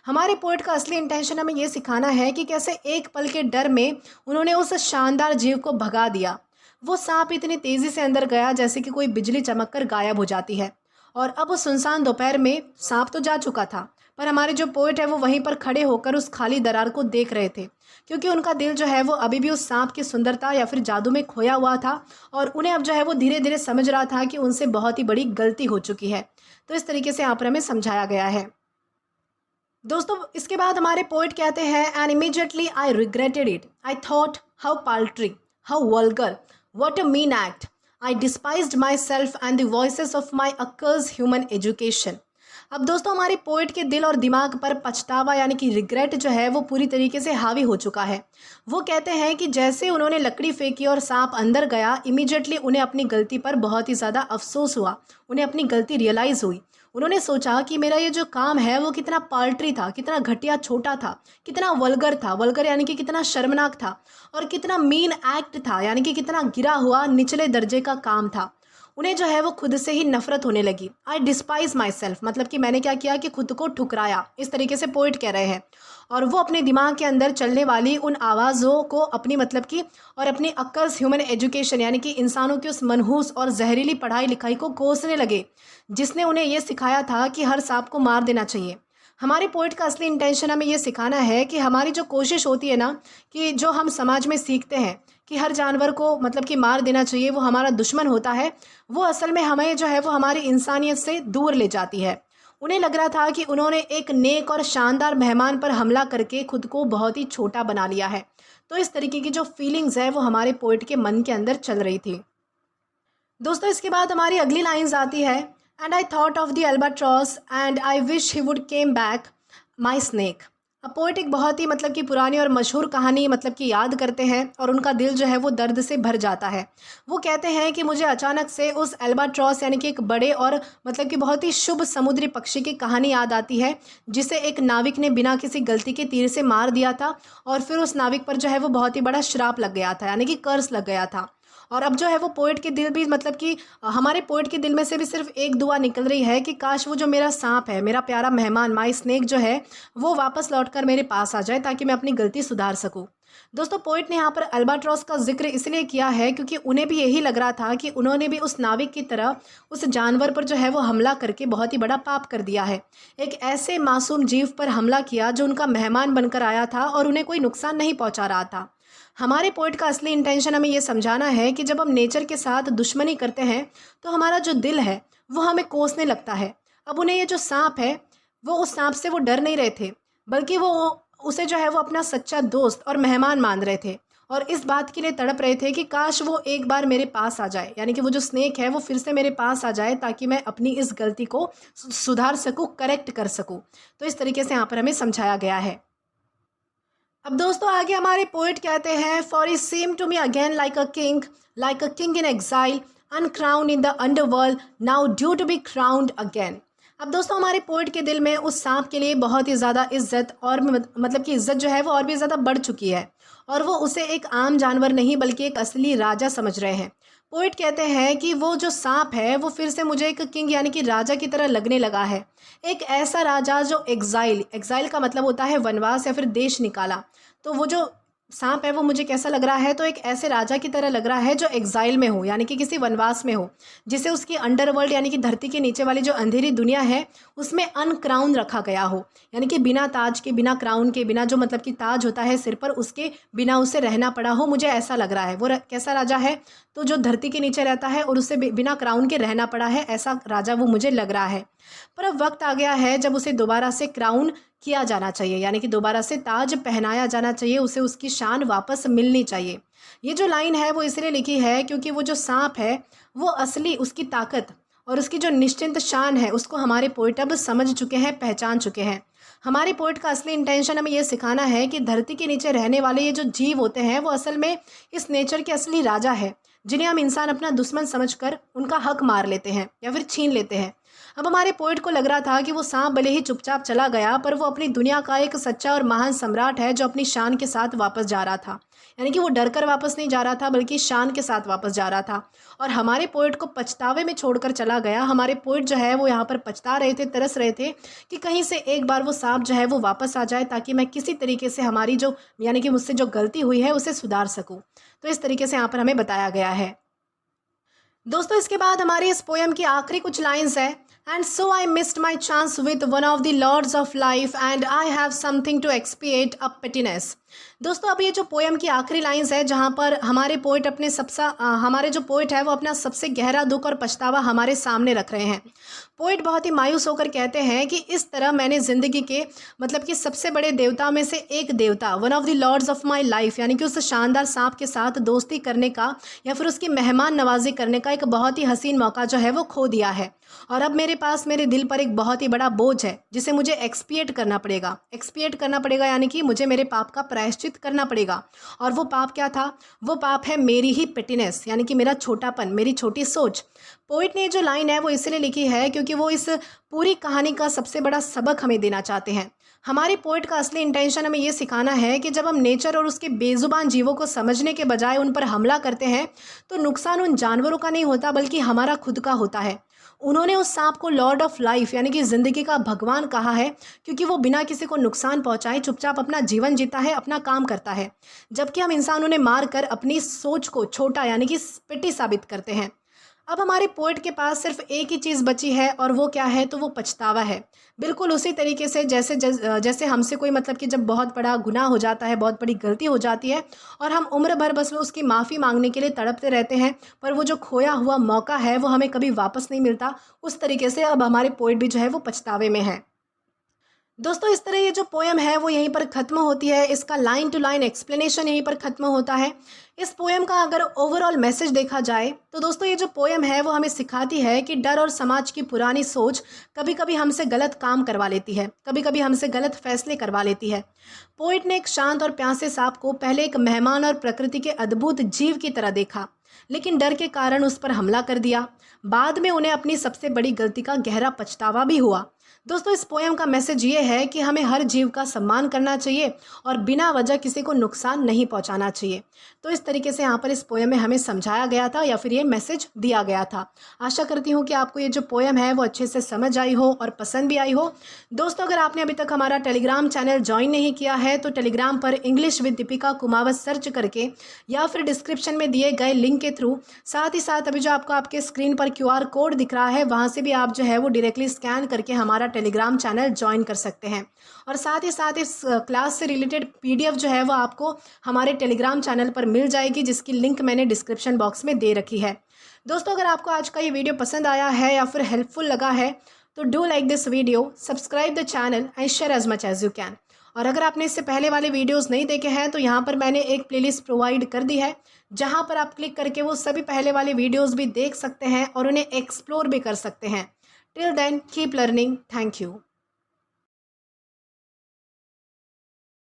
हमारे पोएट का असली इंटेंशन हमें ये सिखाना है कि कैसे एक पल के डर में उन्होंने उस शानदार जीव को भगा दिया। वो सांप इतनी तेज़ी से अंदर गया जैसे कि कोई बिजली चमक कर गायब हो जाती है। और अब उस सुनसान दोपहर में सांप तो जा चुका था, पर हमारे जो पोएट है वो वहीं पर खड़े होकर उस खाली दरार को देख रहे थे, क्योंकि उनका दिल जो है वो अभी भी उस सांप की सुंदरता या फिर जादू में खोया हुआ था। और उन्हें अब जो है वो धीरे धीरे समझ रहा था कि उनसे बहुत ही बड़ी गलती हो चुकी है। तो इस तरीके से यहाँ पर हमें समझाया गया है। दोस्तों इसके बाद हमारे पोएट कहते हैं, and immediately I regretted it, I thought how paltry, how vulgar, what a mean act, I despised myself and the voices of my accursed human education. अब दोस्तों हमारे पोएट के दिल और दिमाग पर पछतावा यानी कि रिग्रेट जो है वो पूरी तरीके से हावी हो चुका है। वो कहते हैं कि जैसे उन्होंने लकड़ी फेंकी और सांप अंदर गया, इमीडिएटली उन्हें अपनी गलती पर बहुत ही ज़्यादा अफसोस हुआ, उन्हें अपनी गलती रियलाइज़ हुई। उन्होंने सोचा कि मेरा ये जो काम है वो कितना पाल्ट्री था, कितना घटिया छोटा था, कितना वल्गर था, वल्गर यानी कि कितना शर्मनाक था, और कितना मीन एक्ट था यानी कि कितना गिरा हुआ निचले दर्जे का काम था। उन्हें जो है वो खुद से ही नफरत होने लगी। आई डिस्पाइज माई सेल्फ, मतलब कि मैंने क्या किया कि खुद को ठुकराया, इस तरीके से पोएट कह रहे हैं। और वो अपने दिमाग के अंदर चलने वाली उन आवाज़ों को अपनी मतलब कि और अपनी अक्कर्स ह्यूमन एजुकेशन यानी कि इंसानों की उस मनहूस और जहरीली पढ़ाई लिखाई को कोसने लगे, जिसने उन्हें ये सिखाया था कि हर सांप को मार देना चाहिए। हमारे पोएट का असली इंटेंशन हमें ये सिखाना है कि हमारी जो कोशिश होती है ना, कि जो हम समाज में सीखते हैं कि हर जानवर को मतलब कि मार देना चाहिए, वो हमारा दुश्मन होता है, वो असल में हमें जो है वो हमारी इंसानियत से दूर ले जाती है। उन्हें लग रहा था कि उन्होंने एक नेक और शानदार मेहमान पर हमला करके खुद को बहुत ही छोटा बना लिया है। तो इस तरीके की जो फीलिंग्स है वो हमारे पोएट के मन के अंदर चल रही थी। दोस्तों इसके बाद हमारी अगली लाइन्स आती है, and I thought of the albatross and I wish he would came back my snake. अब पोएट एक बहुत ही मतलब कि पुरानी और मशहूर कहानी मतलब कि याद करते हैं और उनका दिल जो है वो दर्द से भर जाता है। वो कहते हैं कि मुझे अचानक से उस एल्बाट्रॉस यानी कि एक बड़े और मतलब कि बहुत ही शुभ समुद्री पक्षी की कहानी याद आती है, जिसे एक नाविक ने बिना किसी गलती के तीर से मार दिया था, और फिर उस नाविक पर जो है वो बहुत ही बड़ा श्राप लग गया था यानी कि कर्स लग गया था। और अब जो है वो पोएट के दिल भी मतलब कि हमारे पोएट के दिल में से भी सिर्फ एक दुआ निकल रही है कि काश वो जो मेरा सांप है, मेरा प्यारा मेहमान माई स्नेक जो है वो वापस लौटकर मेरे पास आ जाए ताकि मैं अपनी गलती सुधार सकूं। दोस्तों पोएट ने यहाँ पर अल्बाट्रॉस का जिक्र इसलिए किया है क्योंकि उन्हें भी यही लग रहा था कि उन्होंने भी उस नाविक की तरह उस जानवर पर जो है वो हमला करके बहुत ही बड़ा पाप कर दिया है। एक ऐसे मासूम जीव पर हमला किया जो उनका मेहमान बनकर आया था और उन्हें कोई नुकसान नहीं पहुँचा रहा था। हमारे पोएट का असली इंटेंशन हमें ये समझाना है कि जब हम नेचर के साथ दुश्मनी करते हैं तो हमारा जो दिल है वो हमें कोसने लगता है। अब उन्हें ये जो सांप है वो उस सांप से वो डर नहीं रहे थे, बल्कि वो उसे जो है वो अपना सच्चा दोस्त और मेहमान मान रहे थे, और इस बात के लिए तड़प रहे थे कि काश वो एक बार मेरे पास आ जाए, यानी कि वो जो स्नेक है वो फिर से मेरे पास आ जाए ताकि मैं अपनी इस गलती को सुधार सकूँ, करेक्ट कर सकूँ। तो इस तरीके से यहाँ पर हमें समझाया गया है। अब दोस्तों आगे हमारे पोएट कहते हैं, for he seem to me again like a king in exile, uncrowned in the underworld, now due to be crowned again. अब दोस्तों हमारे पोइट के दिल में उस सांप के लिए बहुत ही ज़्यादा इज्जत और मतलब कि इज्जत जो है वो और भी ज़्यादा बढ़ चुकी है और वो उसे एक आम जानवर नहीं बल्कि एक असली राजा समझ रहे हैं। पोइट कहते हैं कि वो जो सांप है वो फिर से मुझे एक किंग यानी कि राजा की तरह लगने लगा है। एक ऐसा राजा जो एग्जाइल का मतलब होता है वनवास या फिर देश निकाला। तो वो जो सांप है वो मुझे कैसा लग रहा है, तो एक ऐसे राजा की तरह लग रहा है जो एग्जाइल में हो यानी कि किसी वनवास में हो, जिसे उसकी अंडरवर्ल्ड यानी कि धरती के नीचे वाली जो अंधेरी दुनिया है उसमें अनक्राउन रखा गया हो, यानी कि बिना ताज के, बिना क्राउन के, बिना जो मतलब कि ताज होता है सिर पर उसके बिना उसे रहना पड़ा हो। मुझे ऐसा लग रहा है वो कैसा राजा है, तो जो धरती के नीचे रहता है और उसे बिना क्राउन के रहना पड़ा है, ऐसा राजा वो मुझे लग रहा है। पर अब वक्त आ गया है जब उसे दोबारा से क्राउन किया जाना चाहिए, यानी कि दोबारा से ताज पहनाया जाना चाहिए, उसे उसकी शान वापस मिलनी चाहिए। ये जो लाइन है वो इसलिए लिखी है क्योंकि वो जो सांप है वो असली उसकी ताकत और उसकी जो निश्चिंत शान है उसको हमारे पोइट अब समझ चुके हैं, पहचान चुके हैं। हमारे पोइट का असली इंटेंशन हमें ये सिखाना है कि धरती के नीचे रहने वाले ये जो जीव होते हैं वो असल में इस नेचर के असली राजा है, जिन्हें हम इंसान अपना दुश्मन समझकर उनका हक मार लेते हैं या फिर छीन लेते हैं। अब हमारे पोइट को लग रहा था कि वो सांप भले ही चुपचाप चला गया पर वो अपनी दुनिया का एक सच्चा और महान सम्राट है जो अपनी शान के साथ वापस जा रहा था, यानी कि वो डर कर वापस नहीं जा रहा था बल्कि शान के साथ वापस जा रहा था और हमारे पोइट को पछतावे में छोड़कर चला गया। हमारे पोइट जो है वो यहाँ पर पछता रहे थे, तरस रहे थे कि कहीं से एक बार वो सांप जो है वो वापस आ जाए ताकि मैं किसी तरीके से हमारी जो यानी कि मुझसे जो गलती हुई है उसे सुधार सकूँ। तो इस तरीके से यहाँ पर हमें बताया गया है। दोस्तों इसके बाद हमारी इस पोएम की आखिरी कुछ लाइंस है। And so I missed my chance with one of the lords of life and I have something to expiate a pettiness. दोस्तों अब ये जो पोएम की आखिरी लाइंस है जहाँ पर हमारे पोइट हमारे जो पोइट है वो अपना सबसे गहरा दुख और पछतावा हमारे सामने रख रहे हैं। पोइट बहुत ही मायूस होकर कहते हैं कि इस तरह मैंने ज़िंदगी के मतलब कि सबसे बड़े देवताओं में से एक देवता, one of the lords of my life, यानी कि उस शानदार सांप के साथ दोस्ती करने का या फिर उसकी मेहमान नवाजी करने का एक बहुत ही हसीन मौका जो है वो खो दिया है। और अब मेरे पास मेरे दिल पर एक बहुत ही बड़ा बोझ है जिसे मुझे एक्सपिएट करना पड़ेगा यानी कि मुझे मेरे पाप का प्रायश्चित करना पड़ेगा। और वो पाप क्या था? वो पाप है मेरी ही पेटिनेस, यानी कि मेरा छोटापन, मेरी छोटी सोच। पोइट ने जो लाइन है वो इसलिए लिखी है क्योंकि वो इस पूरी कहानी का सबसे बड़ा सबक हमें देना चाहते हैं। हमारे पोइट का असली इंटेंशन हमें ये सिखाना है कि जब हम नेचर और उसके बेजुबान जीवों को समझने के बजाय उन पर हमला करते हैं तो नुकसान उन जानवरों का नहीं होता बल्कि हमारा खुद का होता है। उन्होंने उस सांप को लॉर्ड ऑफ लाइफ यानी कि ज़िंदगी का भगवान कहा है क्योंकि वो बिना किसी को नुकसान पहुंचाए चुपचाप अपना जीवन जीता है, अपना काम करता है, जबकि हम इंसान उन्हें मार कर अपनी सोच को छोटा यानी कि पिट्टी साबित करते हैं। अब हमारे पोइट के पास सिर्फ एक ही चीज़ बची है और वो क्या है? तो वो पछतावा है। बिल्कुल उसी तरीके से जैसे हमसे कोई मतलब कि जब बहुत बड़ा गुनाह हो जाता है, बहुत बड़ी गलती हो जाती है और हम उम्र भर बस उसकी माफ़ी मांगने के लिए तड़पते रहते हैं पर वो जो खोया हुआ मौका है वो हमें कभी वापस नहीं मिलता, उस तरीके से अब हमारे पोइट भी जो है वो पछतावे में है। दोस्तों इस तरह ये जो पोएम है वो यहीं पर ख़त्म होती है, इसका लाइन टू लाइन एक्सप्लेनेशन यहीं पर ख़त्म होता है। इस पोएम का अगर ओवरऑल मैसेज देखा जाए तो दोस्तों ये जो पोएम है वो हमें सिखाती है कि डर और समाज की पुरानी सोच कभी कभी हमसे गलत काम करवा लेती है, कभी कभी हमसे गलत फैसले करवा लेती है। पोइट ने एक शांत और प्यासे सांप को पहले एक मेहमान और प्रकृति के अद्भुत जीव की तरह देखा, लेकिन डर के कारण उस पर हमला कर दिया। बाद में उन्हें अपनी सबसे बड़ी गलती का गहरा पछतावा भी हुआ। दोस्तों इस पोएम का मैसेज ये है कि हमें हर जीव का सम्मान करना चाहिए और बिना वजह किसी को नुकसान नहीं पहुंचाना चाहिए। तो इस तरीके से यहाँ पर इस पोएम में हमें समझाया गया था या फिर ये मैसेज दिया गया था। आशा करती हूँ कि आपको ये जो पोएम है वो अच्छे से समझ आई हो और पसंद भी आई हो। दोस्तों अगर आपने अभी तक हमारा टेलीग्राम चैनल ज्वाइन नहीं किया है तो टेलीग्राम पर English with Deepika Kumawat search करके या फिर डिस्क्रिप्शन में दिए गए लिंक के थ्रू, साथ ही साथ अभी जो आपको आपके स्क्रीन पर QR कोड दिख रहा है वहाँ से भी आप जो है वो डायरेक्टली स्कैन करके हमारा टेलीग्राम चैनल ज्वाइन कर सकते हैं। और साथ ही साथ इस क्लास से रिलेटेड PDF जो है वो आपको हमारे टेलीग्राम चैनल पर मिल जाएगी, जिसकी लिंक मैंने डिस्क्रिप्शन बॉक्स में दे रखी है। दोस्तों अगर आपको आज का ये वीडियो पसंद आया है या फिर हेल्पफुल लगा है तो do like this video, subscribe the channel and share as much as you can. और अगर आपने इससे पहले वाले वीडियोस नहीं देखे हैं तो यहाँ पर मैंने एक प्लेलिस्ट प्रोवाइड कर दी है जहाँ पर आप क्लिक करके वो सभी पहले वाले वीडियोस भी देख सकते हैं और उन्हें एक्सप्लोर भी कर सकते हैं। Till then keep learning. Thank you.